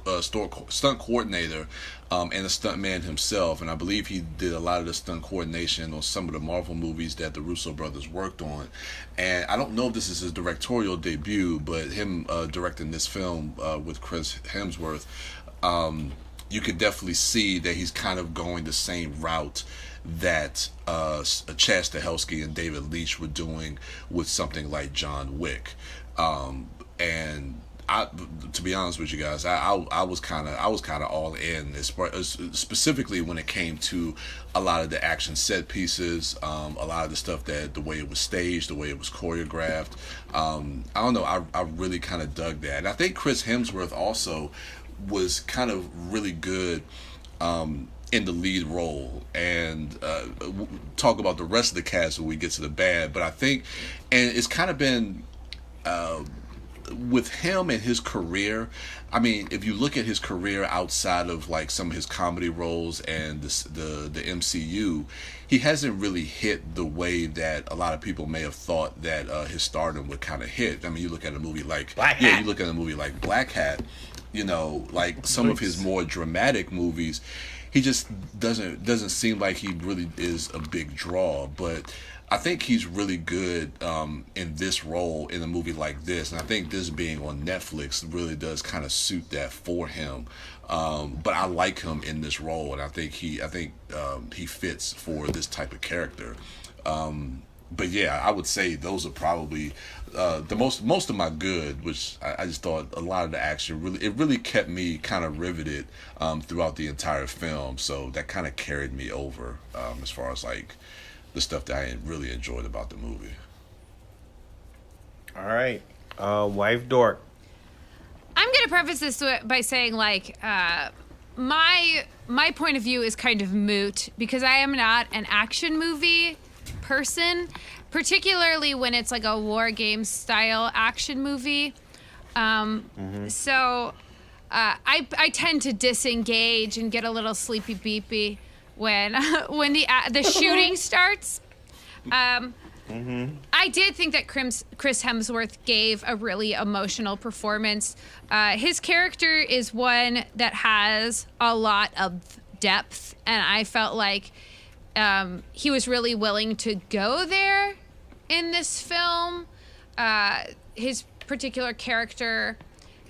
coordinator and a stuntman himself, and I believe he did a lot of the stunt coordination on some of the Marvel movies that the Russo brothers worked on. And I don't know if this is his directorial debut, but him directing this film with Chris Hemsworth, you could definitely see that he's kind of going the same route that Chad Stahelski and David Leitch were doing with something like John Wick. And to be honest with you guys, I was kind of all in, specifically when it came to a lot of the action set pieces, a lot of the stuff the way it was staged, the way it was choreographed. I don't know, I really kind of dug that, and I think Chris Hemsworth also was kind of really good in the lead role, and we'll talk about the rest of the cast when we get to the bad. But I think, and it's kind of been with him and his career. I mean, if you look at his career outside of like some of his comedy roles and the MCU, he hasn't really hit the way that a lot of people may have thought that his stardom would kind of hit. I mean, you look at a movie like you look at a movie like Black Hat, you know, like some of his more dramatic movies, he just doesn't seem like he really is a big draw. But I think he's really good in this role in a movie like this, and I think this being on Netflix really does kind of suit that for him. But I like him in this role, and I think he fits for this type of character. But yeah, I would say those are probably the most of my good, which I just thought a lot of the action really kept me kind of riveted throughout the entire film. So that kind of carried me over as far as like the stuff that I really enjoyed about the movie. All right, wife Dork. I'm gonna preface this by saying, like, my point of view is kind of moot because I am not an action movie person, particularly when it's like a war game style action movie. So I tend to disengage and get a little sleepy beepy when the shooting starts. I did think that Chris Hemsworth gave a really emotional performance. His character is one that has a lot of depth, and I felt like he was really willing to go there in this film. His particular character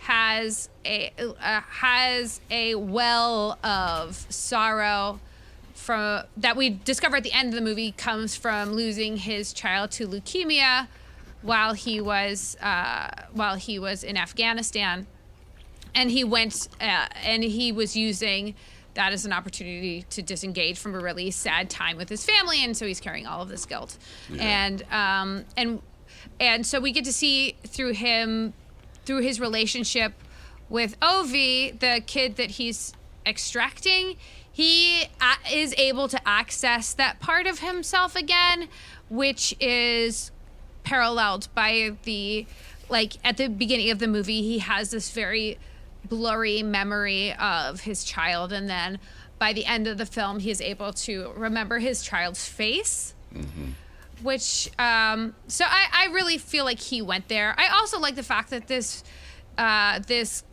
has a well of sorrow that we discover at the end of the movie comes from losing his child to leukemia while he was in Afghanistan, and he went and he was using that as an opportunity to disengage from a really sad time with his family, and so he's carrying all of this guilt. Yeah. And so we get to see through his relationship with Ovi, the kid that he's extracting, he is able to access that part of himself again, which is paralleled by at the beginning of the movie, he has this very blurry memory of his child, and then by the end of the film, he is able to remember his child's face. Which, so I really feel like he went there. I also like the fact that this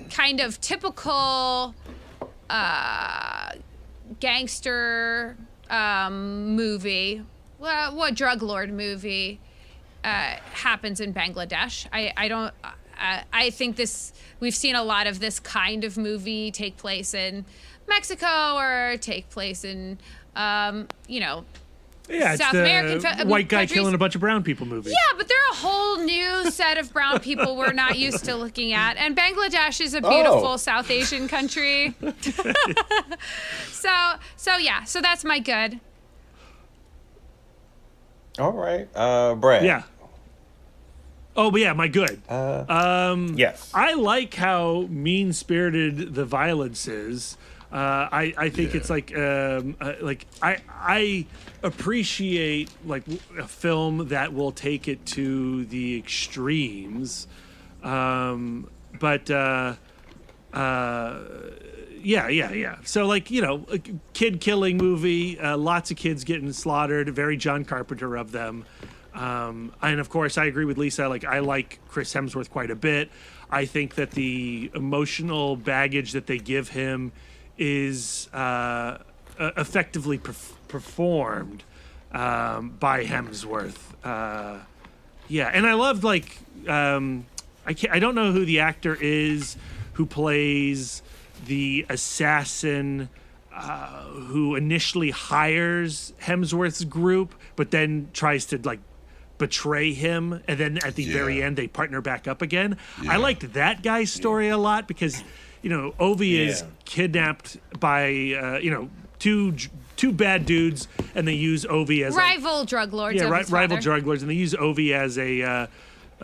kind of typical gangster movie, what drug lord movie happens in Bangladesh. I think we've seen a lot of this kind of movie take place in Mexico or take place in, Yeah, South it's American white guy countries. killing a bunch of brown people movie. Yeah, but they're a whole new set of brown people we're not used to looking at. And Bangladesh is a beautiful South Asian country. So that's my good. All right, Brad. Yeah. Oh, but yeah, my good. Yes. I like how mean-spirited the violence is. I think it's like I appreciate like a film that will take it to the extremes, but yeah. So like a kid killing movie, lots of kids getting slaughtered, very John Carpenter of them. And of course, I agree with Lisa. Like I like Chris Hemsworth quite a bit. I think that the emotional baggage that they give him is effectively performed by Hemsworth. And I loved I don't know who the actor is who plays the assassin who initially hires Hemsworth's group, but then tries to like betray him, and then at the very end they partner back up again. I liked that guy's story a lot because, you know, Ovi is kidnapped by two bad dudes, and they use Ovi as rival drug lords. Rival drug lords, and they use Ovi as a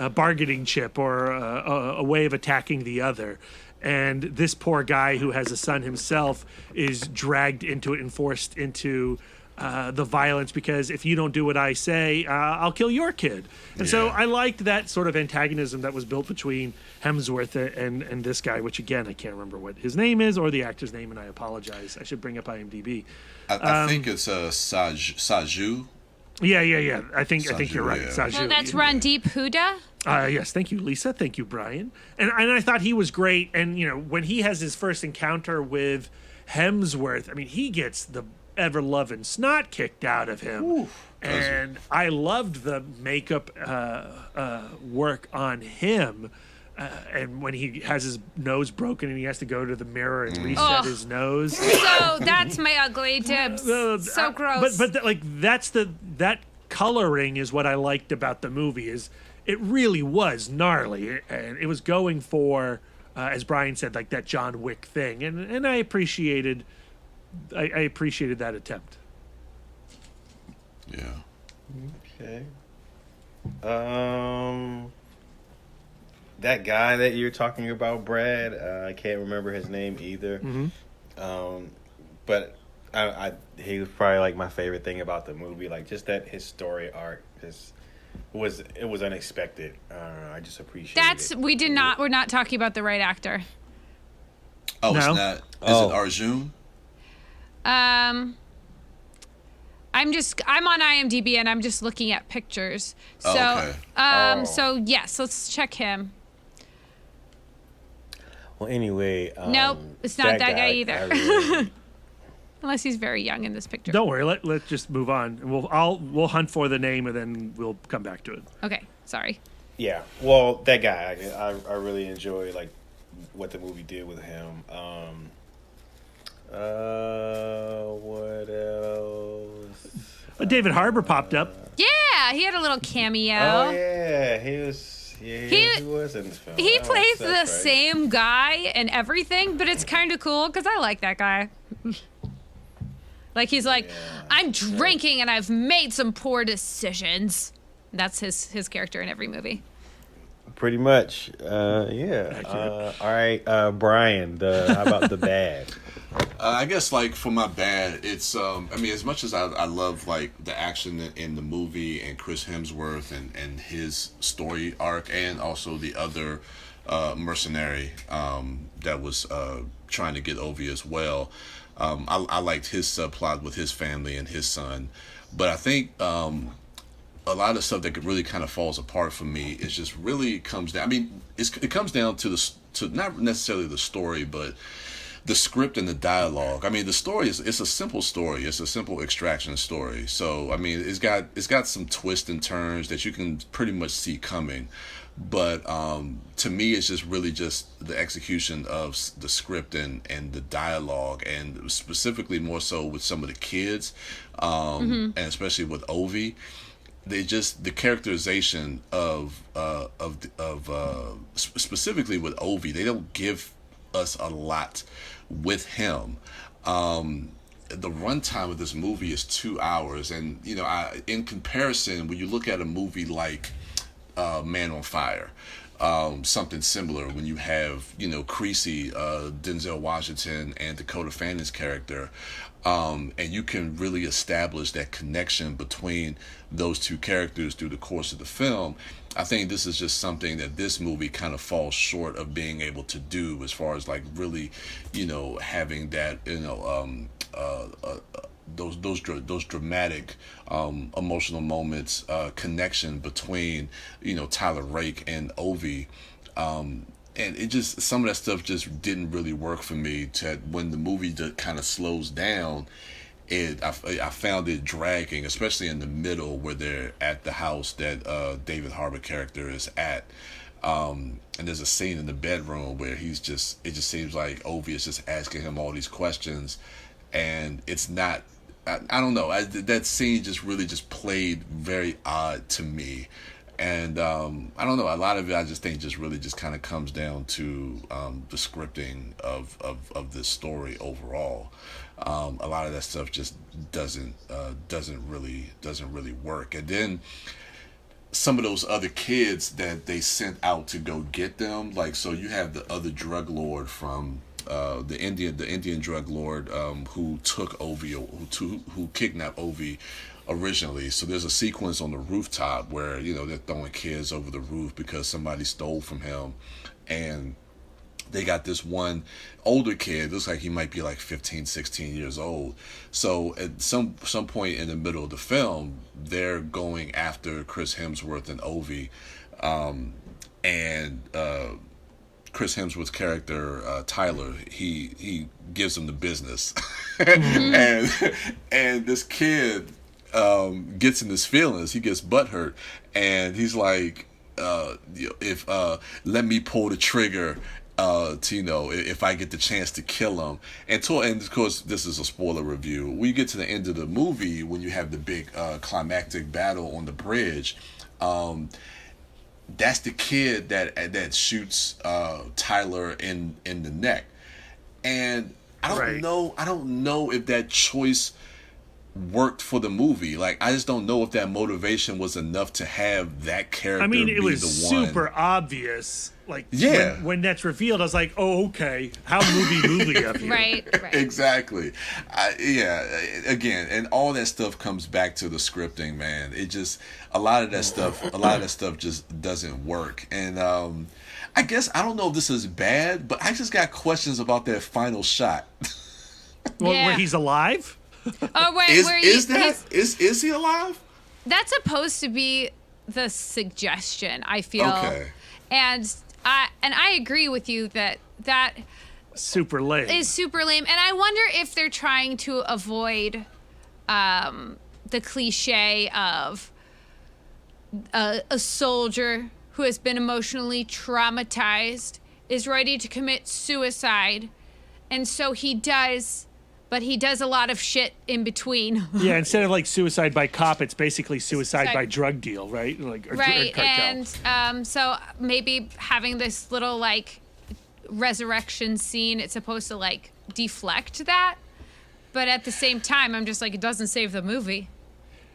bargaining chip or a way of attacking the other. And this poor guy who has a son himself is dragged into it and forced into the violence because if you don't do what I say, I'll kill your kid. And so I liked that sort of antagonism that was built between Hemsworth and this guy, which again, I can't remember what his name is or the actor's name, and I apologize. I should bring up IMDb. I think it's Saju. Yeah. I think you're right. Saju. Well, that's Randeep Hooda. Yes, thank you, Lisa. Thank you, Brian. And I thought he was great. And, you know, when he has his first encounter with Hemsworth, I mean, he gets the ever-loving snot kicked out of him. Ooh, and I loved the makeup work on him. And when he has his nose broken and he has to go to the mirror and reset his nose. So that's my ugly tips. So gross. But like that coloring is what I liked about the movie. Is it really was gnarly, and it was going for, as Brian said, like that John Wick thing, and I appreciated that attempt. Yeah. Okay. That guy that you're talking about, Brad, I can't remember his name either. But he was probably like my favorite thing about the movie, like just that his story arc was unexpected. I just appreciate it. We're not talking about the right actor. Oh, no? It's not. Is it Arjun? I'm on IMDb and I'm just looking at pictures. So, so yes, let's check him. Well, anyway, nope, it's not that guy either. Unless he's very young in this picture. Don't worry, let's just move on. And we'll hunt for the name and then we'll come back to it. Okay, sorry. Yeah, well, that guy, I really enjoy like what the movie did with him. What else? David Harbour popped up. Yeah, he had a little cameo. Oh yeah, he was. Yeah, he was in this film. He plays the same guy and everything, but it's kind of cool because I like that guy. Like he's like, I'm drinking and I've made some poor decisions. That's his character in every movie. Pretty much, yeah. All right, Brian. How about the bad? I guess like for my bad, it's I mean, as much as I love like the action in the movie and Chris Hemsworth and his story arc, and also the other mercenary that was trying to get Ovi as well. I liked his subplot with his family and his son, but I think a lot of stuff that really kind of falls apart for me is just really comes down. I mean, it comes down to not necessarily the story, but the script and the dialogue. I mean, the story it's a simple story. It's a simple extraction story. So I mean, it's got some twists and turns that you can pretty much see coming. But to me, it's just really just the execution of the script and the dialogue, and specifically more so with some of the kids, and especially with Ovi. The characterization of specifically with Ovi, they don't give us a lot with him. The runtime of this movie is 2 hours, and you know, in comparison, when you look at a movie like Man on Fire, something similar, when you have, you know, Creasy, Denzel Washington, and Dakota Fanning's character, and you can really establish that connection between those two characters through the course of the film. I think this is just something that this movie kind of falls short of being able to do, as far as like really, you know, having that, you know, those dramatic emotional moments, connection between, you know, Tyler Rake and Ovi, and it just, some of that stuff just didn't really work for me. When the movie kind of slows down, I found it dragging, especially in the middle where they're at the house that David Harbour character is at. And there's a scene in the bedroom where it just seems like Ovi is just asking him all these questions, and it's not. I don't know. That scene just really just played very odd to me, and I don't know. A lot of it, I just think, just really just kind of comes down to the scripting of this story overall. A lot of that stuff just doesn't really work, and then some of those other kids that they sent out to go get them, like, so you have the other drug lord from the Indian drug lord who took Ovi, who kidnapped Ovi originally. So there's a sequence on the rooftop where they're throwing kids over the roof because somebody stole from him, and they got this one older kid, looks like he might be like 15, 16 years old. So at some point in the middle of the film, they're going after Chris Hemsworth and Ovi, and Chris Hemsworth's character, Tyler, he gives them the business. and this kid gets in his feelings. He gets butthurt, and he's like, if let me pull the trigger to if I get the chance to kill him. And of course, this is a spoiler review. We get to the end of the movie when you have the big climactic battle on the bridge. That's the kid that shoots Tyler in the neck, and I don't know if that choice worked for the movie. Like, I just don't know if that motivation was enough to have that character. I mean, it was the one. super obvious. Like, yeah, when that's revealed, I was like, oh, okay, how movie of you. Right. Exactly. Again, and all that stuff comes back to the scripting, man. It just, a lot of that stuff just doesn't work. And I guess, I don't know if this is bad, but I just got questions about that final shot. Where he's alive? Oh, wait, is he alive? That's supposed to be the suggestion, I feel. Okay. And I agree with you that super lame. Is super lame. And I wonder if they're trying to avoid the cliche of a soldier who has been emotionally traumatized is ready to commit suicide. And so he does, but he does a lot of shit in between. Yeah, instead of like suicide by cop, it's basically suicide by drug deal, right? Or cartel. And so maybe having this little like resurrection scene, it's supposed to like deflect that, but at the same time, I'm just like, it doesn't save the movie.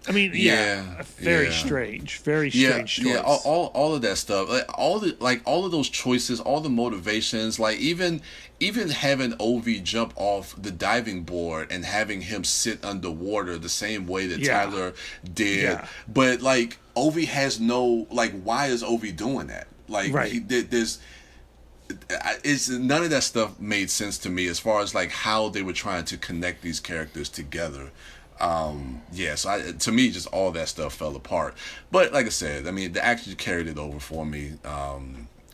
I mean, very strange choice. Yeah, all of that stuff, all of those choices, all the motivations, like even having Ovi jump off the diving board and having him sit underwater the same way that Tyler did, but like Ovi has no, like, why is Ovi doing that? Like, it's none of that stuff made sense to me as far as like how they were trying to connect these characters together. So to me, just all that stuff fell apart. But like I said, I mean, the actors carried it over for me.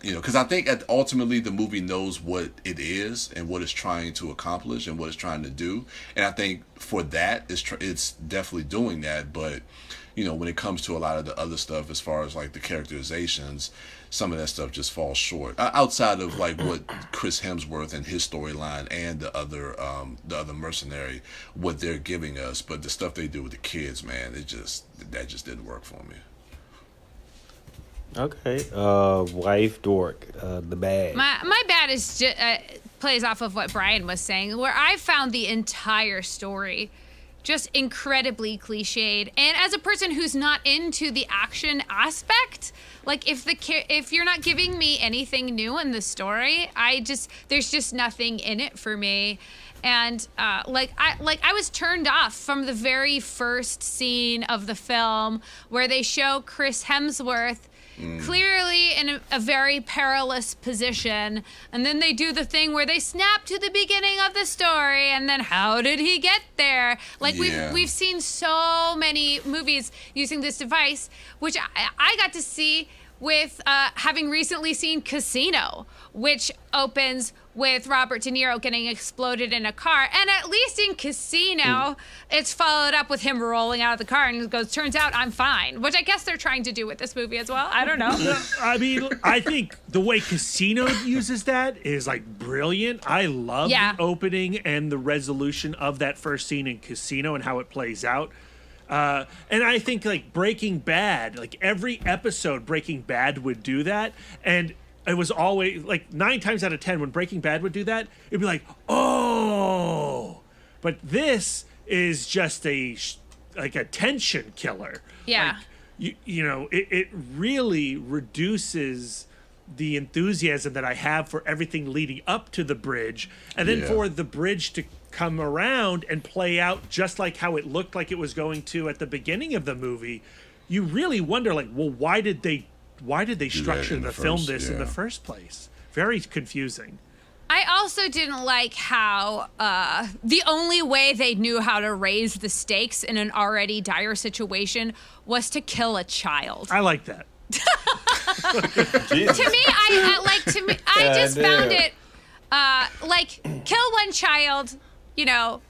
Because I think ultimately the movie knows what it is and what it's trying to accomplish and what it's trying to do. And I think for that, it's definitely doing that. But when it comes to a lot of the other stuff, as far as like the characterizations, some of that stuff just falls short. Outside of like what Chris Hemsworth and his storyline and the other mercenary, what they're giving us, but the stuff they do with the kids, man, that just didn't work for me. Okay, wife dork, the bad. My bad is just, plays off of what Brian was saying, where I found the entire story just incredibly cliched. And as a person who's not into the action aspect, like if you're not giving me anything new in the story, there's just nothing in it for me. And I was turned off from the very first scene of the film where they show Chris Hemsworth clearly in a very perilous position, and then they do the thing where they snap to the beginning of the story, and then how did he get there? Like, we've seen so many movies using this device, which I got to see with having recently seen Casino, which opens with Robert De Niro getting exploded in a car. And at least in Casino, it's followed up with him rolling out of the car and he goes, turns out I'm fine, which I guess they're trying to do with this movie as well. I don't know. I mean, I think the way Casino uses that is like brilliant. I love the opening and the resolution of that first scene in Casino and how it plays out. And I think like Breaking Bad, like every episode Breaking Bad would do that. And it was always like 9 times out of 10 when Breaking Bad would do that, it'd be like, oh, but this is just like a tension killer. Yeah. Like, you know, it really reduces the enthusiasm that I have for everything leading up to the bridge. And then for the bridge to come around and play out just like how it looked like it was going to at the beginning of the movie, you really wonder, like, well, why did they structure the film this in the first place? Very confusing. I also didn't like how the only way they knew how to raise the stakes in an already dire situation was to kill a child. I like that. To me, I just found it like kill one child, you know.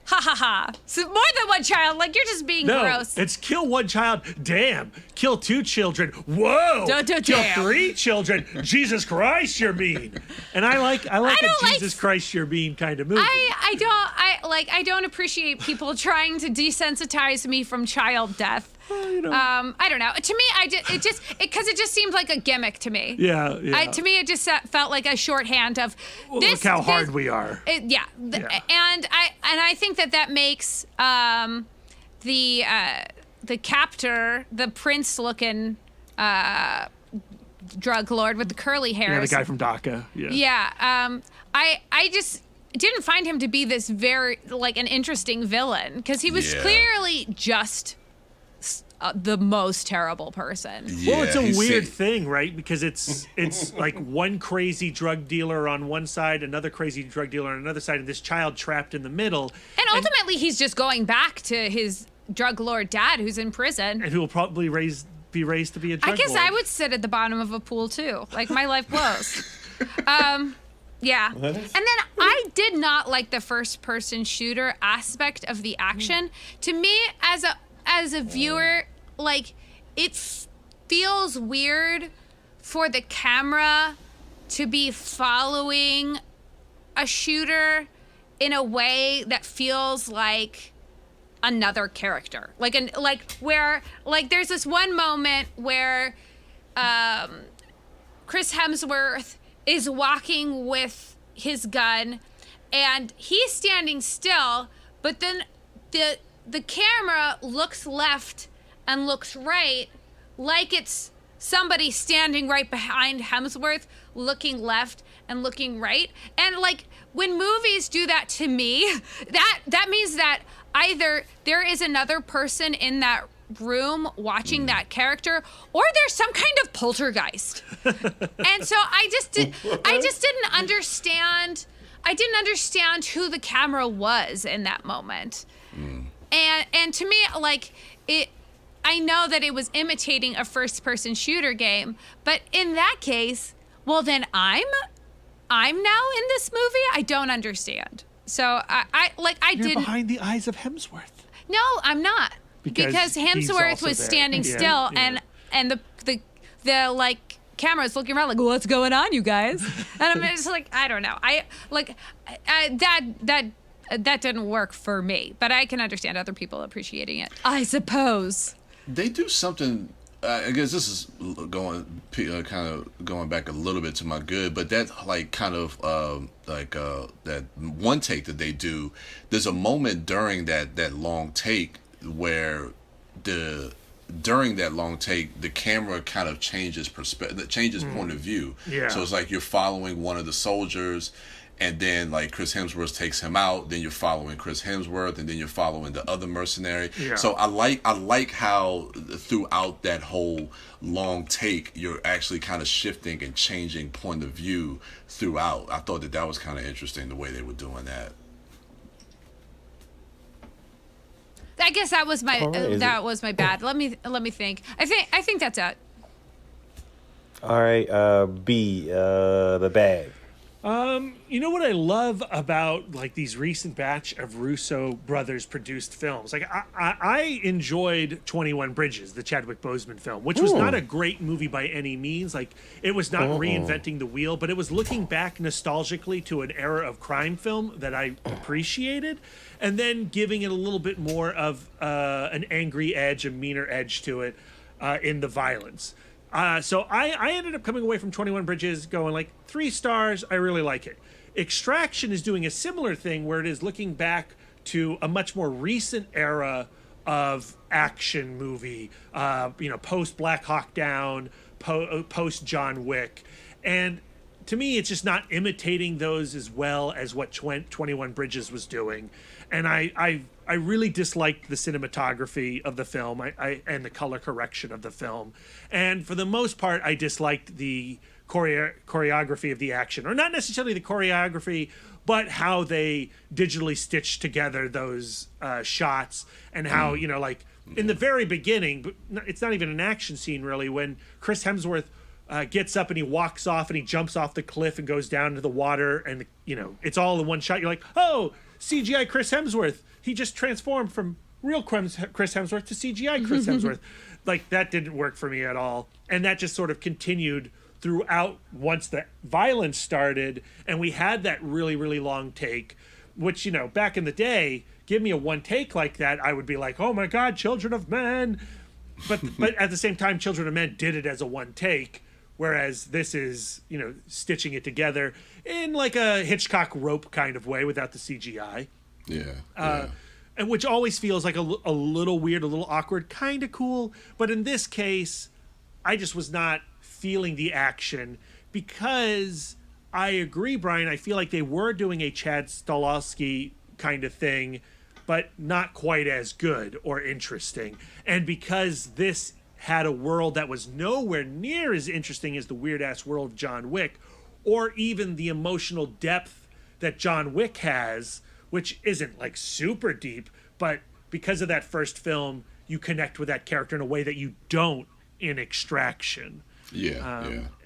Ha ha ha. So more than one child, like you're just being gross. It's kill one child. Damn. Kill 2 children. Whoa. Kill Damn. 3 children. Jesus Christ, you're mean. And I like a Jesus Christ, you're mean kind of movie. I don't appreciate people trying to desensitize me from child death. You know. I don't know. To me, because it just seemed like a gimmick to me. Yeah. To me, it just felt like a shorthand of look how hard we are. And I think that makes the captor, the prince-looking drug lord with the curly hair. Yeah, the guy from DACA. Yeah. Yeah. I just didn't find him to be this very like an interesting villain because he was clearly just the most terrible person. Well, it's a weird thing, right? Because it's like one crazy drug dealer on one side, another crazy drug dealer on another side, and this child trapped in the middle. And ultimately, he's just going back to his drug lord dad, who's in prison, and who will probably be raised to be a drug lord. I guess lord. I would sit at the bottom of a pool too. Like my life blows. Yeah. And then I did not like the first-person shooter aspect of the action. To me, as a viewer, like, it feels weird for the camera to be following a shooter in a way that feels like another character. Where there's this one moment where Chris Hemsworth is walking with his gun and he's standing still, but then the camera looks left and looks right like it's somebody standing right behind Hemsworth looking left and looking right. And like when movies do that to me, that means that either there is another person in that room watching that character or there's some kind of poltergeist. And so I just didn't understand who the camera was in that moment. And to me, like, I know that it was imitating a first-person shooter game, but in that case, well, then I'm now in this movie? I don't understand. So You're behind the eyes of Hemsworth. No, I'm not. Because Hemsworth was standing still, and the like camera's looking around like, what's going on, you guys? And I'm just like, I don't know. That didn't work for me, but I can understand other people appreciating it, I suppose. They do something. I guess this is kind of going back a little bit to my good, but that like kind of that one take that they do. There's a moment during that long take where during that long take the camera kind of changes perspective, changes point of view. Yeah. So it's like you're following one of the soldiers, and then like Chris Hemsworth takes him out, then you're following Chris Hemsworth, and then you're following the other mercenary. Yeah. So I like how throughout that whole long take you're actually kind of shifting and changing point of view throughout. I thought that was kind of interesting the way they were doing that. I guess that was my bad. Let me think. I think that's it. All right, B, the bag. You know what I love about like these recent batch of Russo brothers produced films? Like I enjoyed 21 Bridges, the Chadwick Boseman film, which was not a great movie by any means. Like it was not reinventing the wheel, but it was looking back nostalgically to an era of crime film that I appreciated, and then giving it a little bit more of an angry edge, a meaner edge to it in the violence. So I ended up coming away from 21 Bridges going like 3 stars. I really like it. Extraction is doing a similar thing where it is looking back to a much more recent era of action movie, post Black Hawk Down, post John Wick. And to me, it's just not imitating those as well as what 21 Bridges was doing. And I really disliked the cinematography of the film and the color correction of the film. And for the most part, I disliked the choreography of the action, or not necessarily the choreography, but how they digitally stitched together those shots, and how, like in the very beginning, but it's not even an action scene really, when Chris Hemsworth gets up and he walks off and he jumps off the cliff and goes down into the water, and it's all in one shot. You're like, oh, CGI Chris Hemsworth. He just transformed from real Chris Hemsworth to CGI Chris Hemsworth. Like, that didn't work for me at all. And that just sort of continued throughout once the violence started, and we had that really, really long take, which, back in the day, give me a one take like that, I would be like, oh my God, Children of Men. But at the same time, Children of Men did it as a one take, whereas this is, stitching it together in like a Hitchcock rope kind of way without the CGI. Yeah. And which always feels like a little weird, a little awkward, kind of cool. But in this case, I just was not feeling the action, because I agree, Brian, I feel like they were doing a Chad Stahelski kind of thing, but not quite as good or interesting. And because this had a world that was nowhere near as interesting as the weird-ass world of John Wick, or even the emotional depth that John Wick has, which isn't like super deep, but because of that first film, you connect with that character in a way that you don't in Extraction. I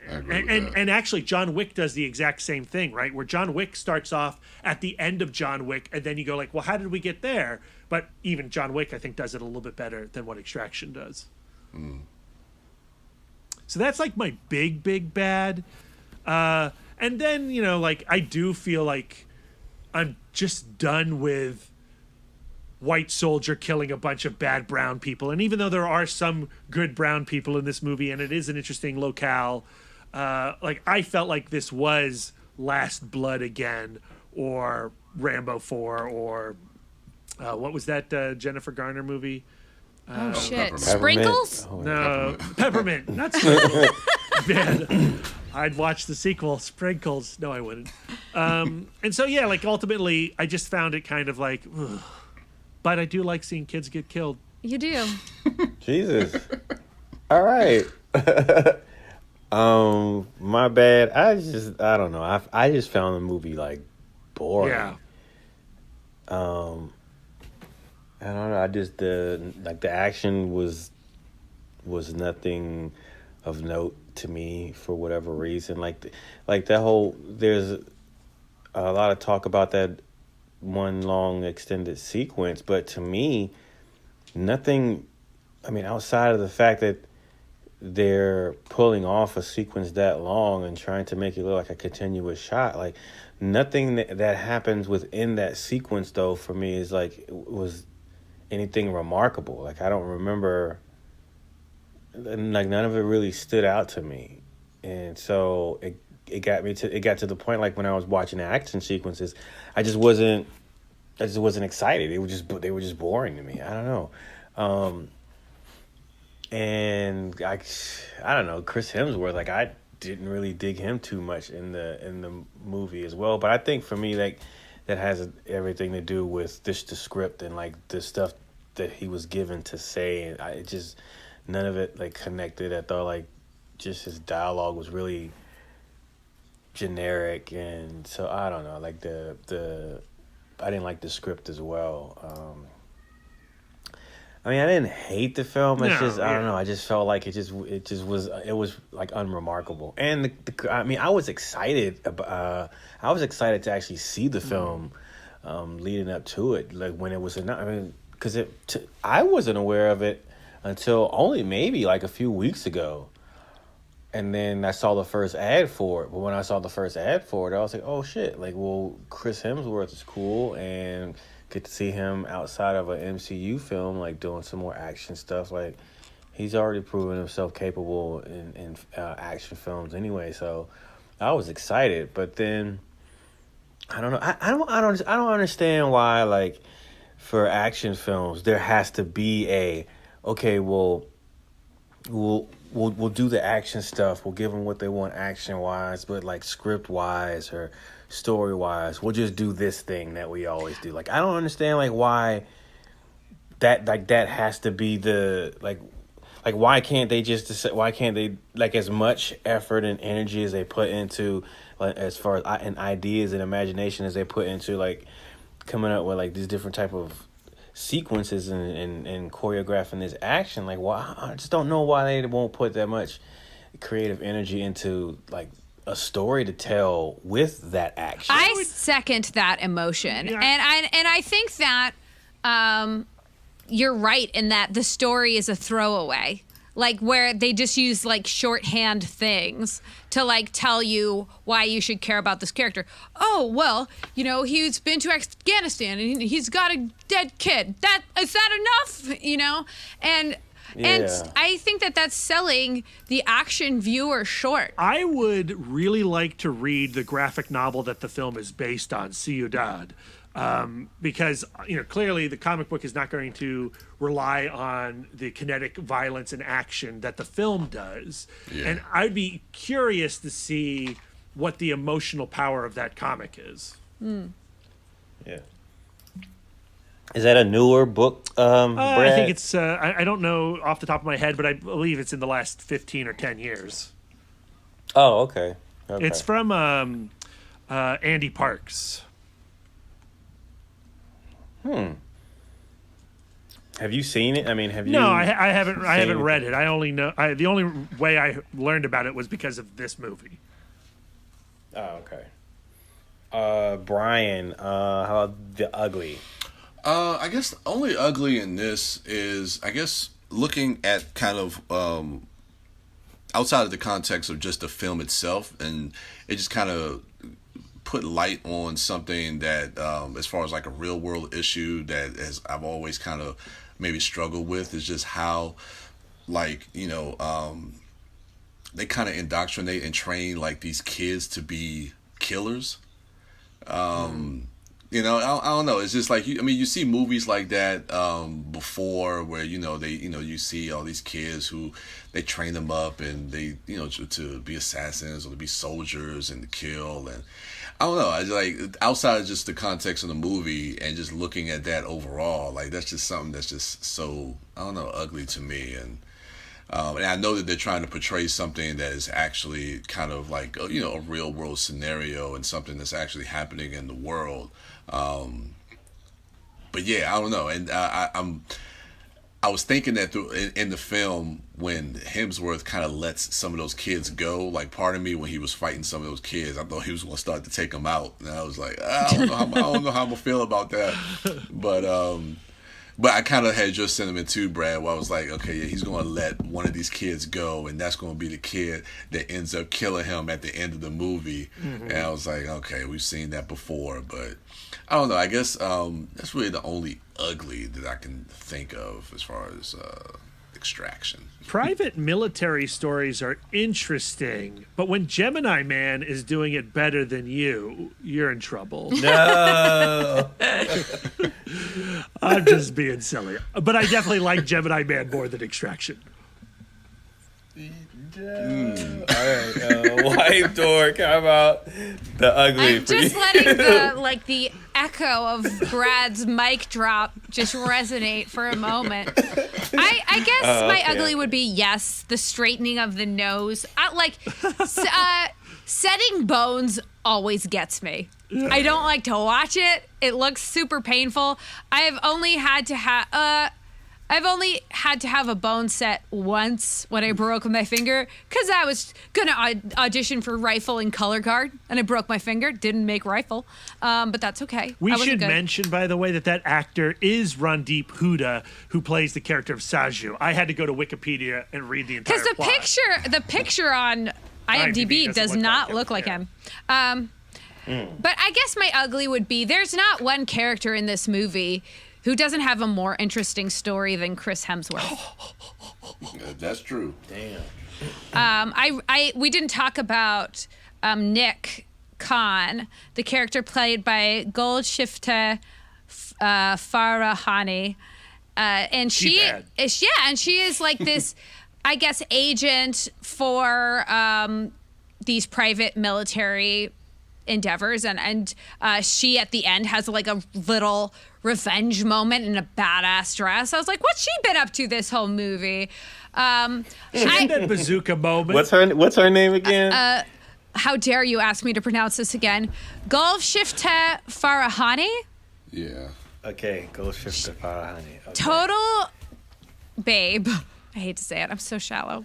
agree with that. And actually, John Wick does the exact same thing, right? Where John Wick starts off at the end of John Wick, and then you go like, well, how did we get there? But even John Wick, I think, does it a little bit better than what Extraction does. So that's like my big bad. And then, I do feel like I'm just done with white soldier killing a bunch of bad brown people. And even though there are some good brown people in this movie, and it is an interesting locale, I felt like this was Last Blood again, or Rambo 4, or what was that Jennifer Garner movie? Oh shit! Peppermint. Sprinkles? No, Peppermint, not Sprinkles. Man, I'd watch the sequel, Sprinkles. No, I wouldn't. And so, ultimately, I just found it kind of like, ugh. But I do like seeing kids get killed. You do. Jesus. All right. My bad. I don't know. I just found the movie like boring. Yeah. I don't know. I just the action was nothing of note to me for whatever reason. Like that whole, there's a lot of talk about that one long extended sequence, but to me, nothing. I mean, outside of the fact that they're pulling off a sequence that long and trying to make it look like a continuous shot, like nothing that happens within that sequence, though, for me is like was anything remarkable. Like I don't remember. Like none of it really stood out to me, and so it got to the point like when I was watching the action sequences, I just wasn't excited. They were just boring to me. I don't know. And I don't know, Chris Hemsworth, like I didn't really dig him too much in the movie as well. But I think for me, like that has everything to do with the script and like the stuff that he was given to say, and it just none of it like connected. I thought like just his dialogue was really generic, and so I don't know, like I didn't like the script as well. I mean, I didn't hate the film. It's No, just I don't know. I just felt like it was like unremarkable. And I mean, I was excited to actually see the film leading up to it, like when it was announced. I mean, because I wasn't aware of it until only maybe like a few weeks ago. And then I saw the first ad for it. But when I saw the first ad for it, I was like, oh shit! Like, well, Chris Hemsworth is cool, and get to see him outside of an MCU film, like doing some more action stuff. Like, he's already proven himself capable in action films anyway. So I was excited, but then I don't know. I don't understand why, like, for action films there has to be we'll do the action stuff. We'll give them what they want action wise, but like script wise or story wise, we'll just do this thing that we always do. Like, I don't understand like why that has to be the like why can't they like as much effort and energy as they put into like as far as and ideas and imagination as they put into like coming up with like these different type of sequences and choreographing this action. Like, why? I just don't know why they won't put that much creative energy into like a story to tell with that action. I second that emotion, Yeah. and I think that you're right in that the story is a throwaway, like where they just use like shorthand things to like tell you why you should care about this character. Oh, well, you know, he's been to Afghanistan and he's got a dead kid. Is that enough? You know, and I think that that's selling the action viewer short. I would really like to read the graphic novel that the film is based on, Ciudad. Because, you know, clearly the comic book is not going to rely on the kinetic violence and action that the film does. Yeah. And I'd be curious to see what the emotional power of that comic is. Yeah. Is that a newer book, Brad? I think it's, I don't know off the top of my head, but I believe it's in the last 15 or 10 years. Oh, okay. It's from Andy Parks. Have you seen it? I mean, have you? No, I haven't. I haven't read it. I only know. The only way I learned about it was because of this movie. Oh, okay. Brian, how about The Ugly? I guess the only ugly in this is, I guess, looking at kind of outside of the context of just the film itself, and it just kind of put light on something that, as far as like a real world issue that I've always kind of maybe struggled with, is just how, like, you know, they kind of indoctrinate and train like these kids to be killers. You know, I don't know. It's just like, you see movies like that before, where, you know, you see all these kids who they train them up and they, you know, to be assassins or to be soldiers and to kill. And I don't know. I just, like, outside of just the context of the movie and just looking at that overall, like, that's just something that's just so, I don't know, ugly to me. And I know that they're trying to portray something that is actually kind of like, you know, a real world scenario and something that's actually happening in the world. But yeah, I don't know. And I was thinking that in the film, when Hemsworth kind of lets some of those kids go, like, part of me, when he was fighting some of those kids, I thought he was going to start to take them out. And I was like, I don't know how I'm going to feel about that. But I kind of had your sentiment too, Brad, where I was like, okay, yeah, he's going to let one of these kids go, and that's going to be the kid that ends up killing him at the end of the movie. Mm-hmm. And I was like, okay, we've seen that before, but I don't know. I guess that's really the only ugly that I can think of as far as Extraction. Private military stories are interesting, but when Gemini Man is doing it better than you're in trouble. No. I'm just being silly. But I definitely like Gemini Man more than Extraction. All right, White Dork, how about The Ugly? I'm just letting the echo of Brad's mic drop just resonate for a moment. I guess my ugly would be, yes, the straightening of the nose. Setting bones always gets me. I don't like to watch it. It looks super painful. I have only had to have I've only had to have a bone set once when I broke my finger because I was gonna audition for Rifle in Color Guard and I broke my finger. Didn't make Rifle, but that's okay. We should mention, by the way, that actor is Randeep Hooda, who plays the character of Saju. I had to go to Wikipedia and read the entire plot. Because the picture on IMDb does not look like him. But I guess my ugly would be there's not one character in this movie who doesn't have a more interesting story than Chris Hemsworth. That's true. Damn. We didn't talk about Nick Khan, the character played by Golshifteh Farahani, and she is like this, I guess, agent for these private military endeavors, and she at the end has like a little revenge moment in a badass dress. I was like, what's she been up to this whole movie? That bazooka moment. What's her name again? How dare you ask me to pronounce this again? Golshifteh Farahani? Yeah. Okay, Golshifteh Farahani. Okay. Total babe. I hate to say it. I'm so shallow.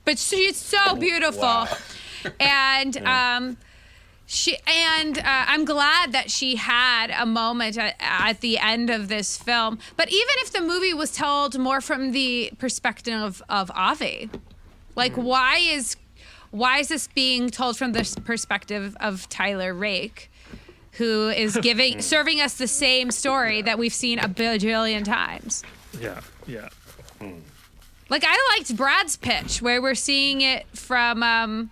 But she's so beautiful. Wow. And I'm glad that she had a moment at the end of this film. But even if the movie was told more from the perspective of Avi, like why is this being told from the perspective of Tyler Rake, who is serving us the same story that we've seen a bajillion times? Yeah. Like, I liked Brad's pitch, where we're seeing it from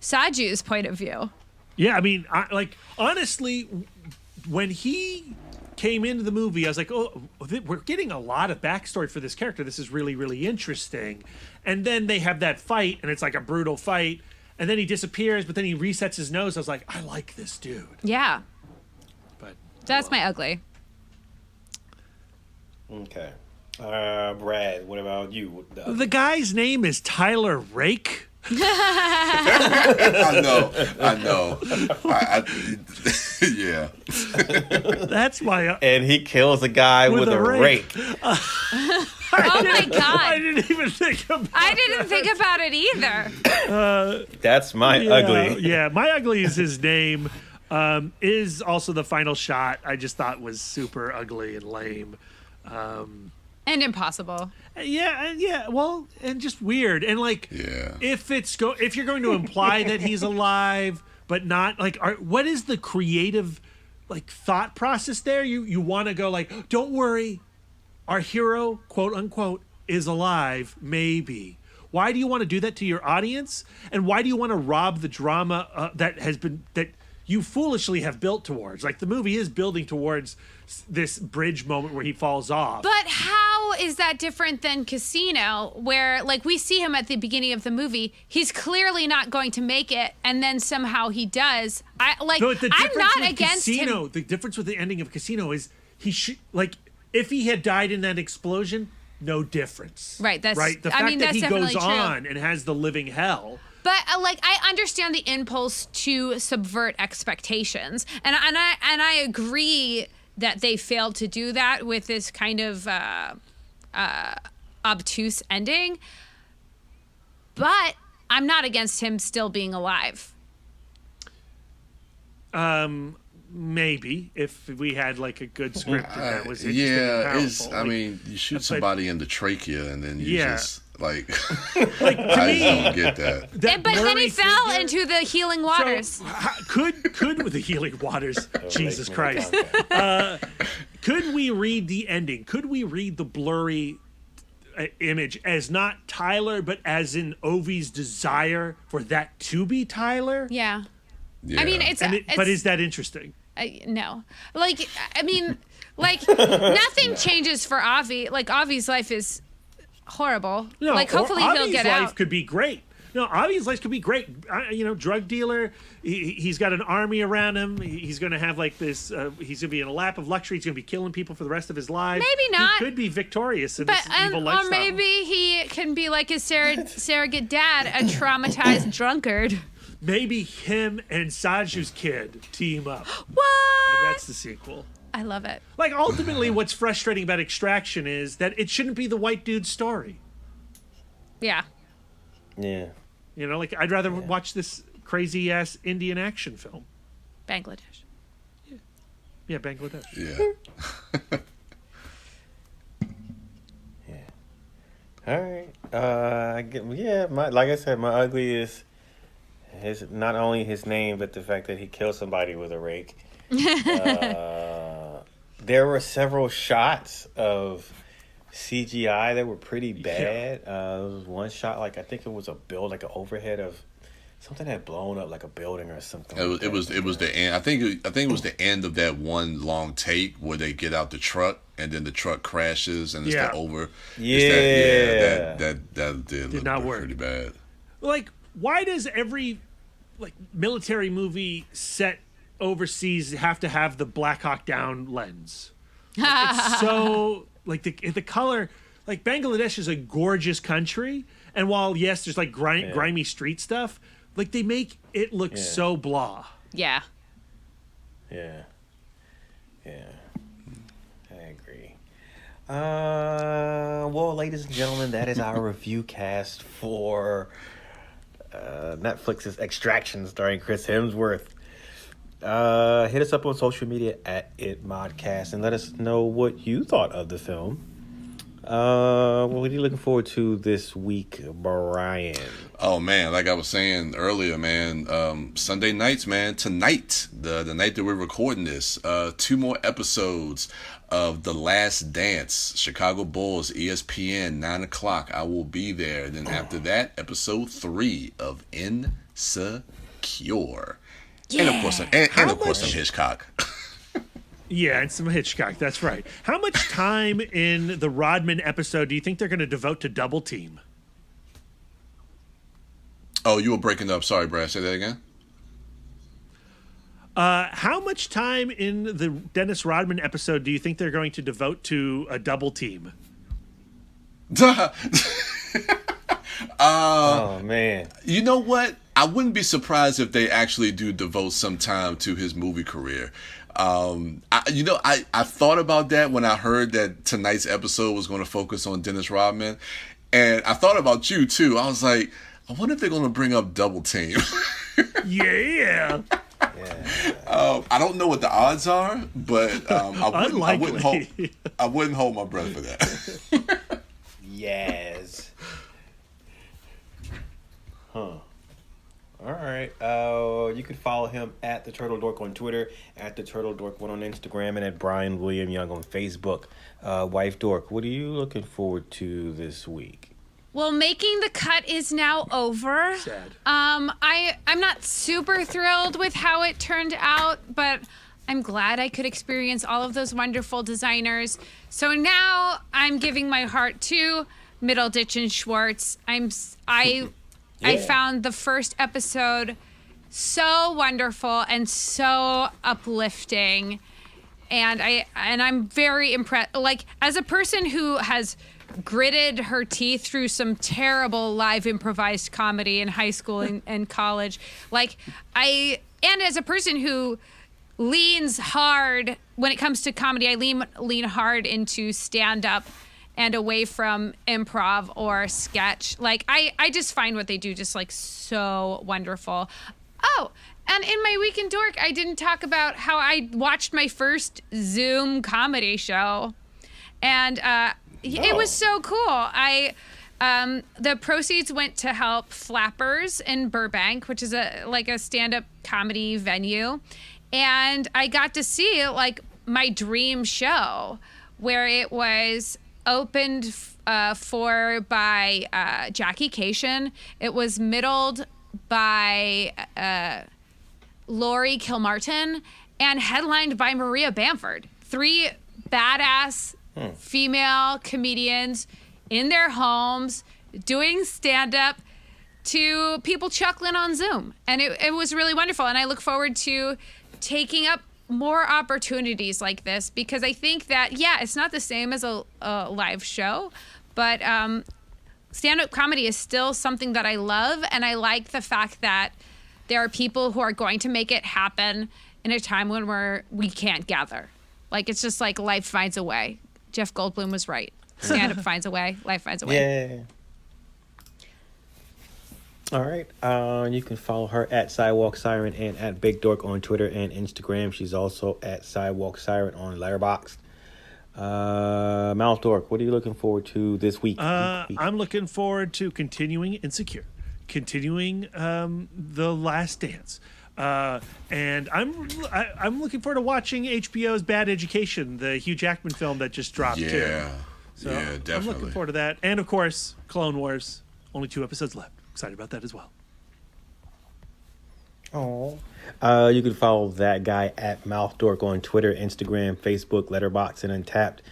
Saju's point of view. Yeah, I mean, honestly, when he came into the movie, I was like, oh, we're getting a lot of backstory for this character. This is really, really interesting. And then they have that fight, and it's like a brutal fight. And then he disappears, but then he resets his nose. I was like, I like this dude. Yeah. But that's my ugly. Okay. Brad, what about you? The guy's name is Tyler Rake. I know. Yeah. That's my. And he kills a guy with a rake. Oh my God! I didn't even think about. I didn't think about it either. That's my ugly. Yeah, my ugly is his name. Is also the final shot. I just thought was super ugly and lame. And impossible. Yeah. Well, and just weird. And like, if you're going to imply that he's alive, but not like, what is the creative like thought process there? You want to go like, don't worry, our hero, quote unquote, is alive. Maybe. Why do you want to do that to your audience? And why do you want to rob the drama that you foolishly have built towards? Like, the movie is building towards this bridge moment where he falls off. But how is that different than Casino, where like we see him at the beginning of the movie, he's clearly not going to make it, and then somehow he does. I'm not against Casino, him. The difference with the ending of Casino is if he had died in that explosion, no difference. Right. The fact that he goes on and has the living hell. But I understand the impulse to subvert expectations, and I agree that they failed to do that with this kind of obtuse ending. But I'm not against him still being alive. Maybe if we had like a good script that was interesting and powerful. I mean, you shoot somebody in the trachea and then you just like to I me, don't get that. But then he fell into the healing waters. So, could with the healing waters, Jesus Christ. Could we read the ending? Could we read the blurry image as not Tyler, but as in Ovi's desire for that to be Tyler? Yeah. I mean, but is that interesting? No. Like, I mean, like, nothing changes for Avi. Like, Avi's life is horrible. No, like, hopefully he'll get out. Avi's life could be great. No, Avi's life could be great. Drug dealer. He's got an army around him. He's going to have like this. He's going to be in a lap of luxury. He's going to be killing people for the rest of his life. Maybe not. He could be victorious in this evil lifestyle. Or maybe he can be like his surrogate dad, a traumatized drunkard. Maybe him and Saju's kid team up. What? And that's the sequel. I love it. Like, ultimately, what's frustrating about Extraction is that it shouldn't be the white dude's story. Yeah. Yeah. You know, like, I'd rather watch this crazy-ass Indian action film. Bangladesh. Yeah, Bangladesh. Yeah. All right. Like I said, my ugly is his, not only his name, but the fact that he killed somebody with a rake. There were several shots of CGI that were pretty bad. There was one shot, like, I think it was a build, like an overhead of something that had blown up, like a building or something. It was the end. I think it was the end of that one long take where they get out the truck and then the truck crashes and it's the over. That did not look work. Pretty bad. Like, why does every military movie set overseas have to have the Black Hawk Down lens? It's so the color. Like, Bangladesh is a gorgeous country, and while yes, there's like grimy street stuff, like they make it look so blah. Yeah. Yeah. I agree. Well, ladies and gentlemen, that is our review cast for Netflix's Extraction starring Chris Hemsworth. Hit us up on social media at ItModcast and let us know what you thought of the film. What are you looking forward to this week, Brian? Oh man, like I was saying earlier, man, Sunday nights, man, tonight, the night that we're recording this, 2 more episodes of The Last Dance, Chicago Bulls, ESPN, 9:00. I will be there. Then after that, episode 3 of Insecure. Yeah. And of course, some Hitchcock. Yeah, and some Hitchcock. That's right. How much time in the Rodman episode do you think they're going to devote to Double Team? Oh, you were breaking up. Sorry, Brad. Say that again. How much time in the Dennis Rodman episode do you think they're going to devote to a Double Team? Oh man! You know what? I wouldn't be surprised if they actually do devote some time to his movie career. I thought about that when I heard that tonight's episode was going to focus on Dennis Rodman, and I thought about you too. I was like, I wonder if they're going to bring up Double Team. Yeah. I don't know what the odds are, but I wouldn't hold my breath for that. Yes. Huh. All right. You can follow him at the Turtle Dork on Twitter, at the Turtle Dork 1 on Instagram, and at Brian William Young on Facebook. Wife Dork, what are you looking forward to this week? Well, Making the Cut is now over. Sad. I'm not super thrilled with how it turned out, but I'm glad I could experience all of those wonderful designers. So now I'm giving my heart to Middleditch and Schwartz. I found the first episode so wonderful and so uplifting, and I'm very impressed. Like, as a person who has gritted her teeth through some terrible live improvised comedy in high school and college, and as a person who leans hard when it comes to comedy, I lean hard into stand-up and away from improv or sketch. Like, I just find what they do just so wonderful. Oh, and in my Week in Dork, I didn't talk about how I watched my first Zoom comedy show, and it was so cool. The proceeds went to help Flappers in Burbank, which is a stand-up comedy venue, and I got to see my dream show, where it was opened by Jackie Cation. It was middled by Laurie Kilmartin and headlined by Maria Bamford. 3 badass female comedians in their homes doing stand-up to people chuckling on Zoom. And it was really wonderful. And I look forward to taking up more opportunities like this, because I think that, it's not the same as a live show, but stand-up comedy is still something that I love, and I like the fact that there are people who are going to make it happen in a time when we can't gather. Like, it's just like life finds a way. Jeff Goldblum was right. Stand-up finds a way. Life finds a way. Yeah. All right. You can follow her at Sidewalk Siren and at Big Dork on Twitter and Instagram. She's also at Sidewalk Siren on Letterboxd. Mouth Dork, what are you looking forward to this week? I'm looking forward to continuing Insecure, continuing The Last Dance. And I'm looking forward to watching HBO's Bad Education, the Hugh Jackman film that just dropped too. So yeah, definitely. I'm looking forward to that. And of course, Clone Wars. Only 2 episodes left. Excited about that as well. Oh. You can follow that guy at Mouth Dork on Twitter, Instagram, Facebook, Letterboxd, and Untapped.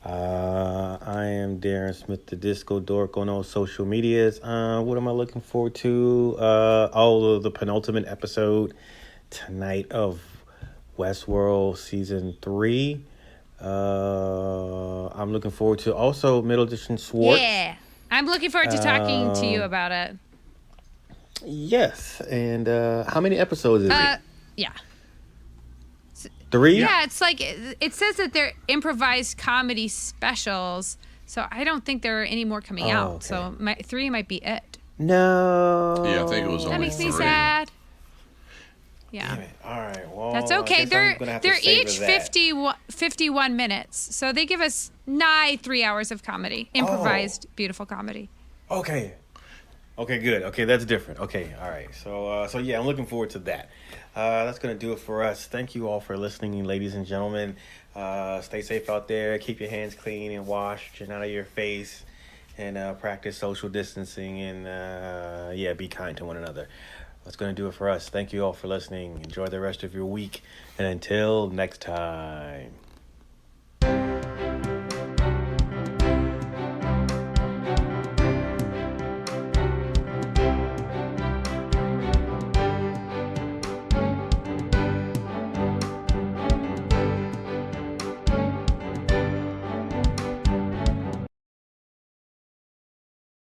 I am Darren Smith, the Disco Dork, on all social medias. What am I looking forward to? The penultimate episode tonight of Westworld Season 3. I'm looking forward to also Middle Edition Schwartz. Yeah. I'm looking forward to talking to you about it. Yes. And how many episodes is it? Yeah. 3? Yeah, it's like, it says that they're improvised comedy specials, so I don't think there are any more coming out. Okay. So 3 might be it. No. Yeah, I think it was only That makes 3. me sad. Yeah. Damn it. All right. Well, That's okay. I guess I'm gonna have to They're savor each that. 51 minutes, so they give us nigh 3 hours of comedy, improvised, beautiful comedy. Okay. Okay, good. Okay, that's different. Okay, all right. So yeah, I'm looking forward to that. That's gonna do it for us. Thank you all for listening, ladies and gentlemen. Stay safe out there. Keep your hands clean and washed and out of your face, and practice social distancing and be kind to one another. That's gonna do it for us. Thank you all for listening. Enjoy the rest of your week, and until next time.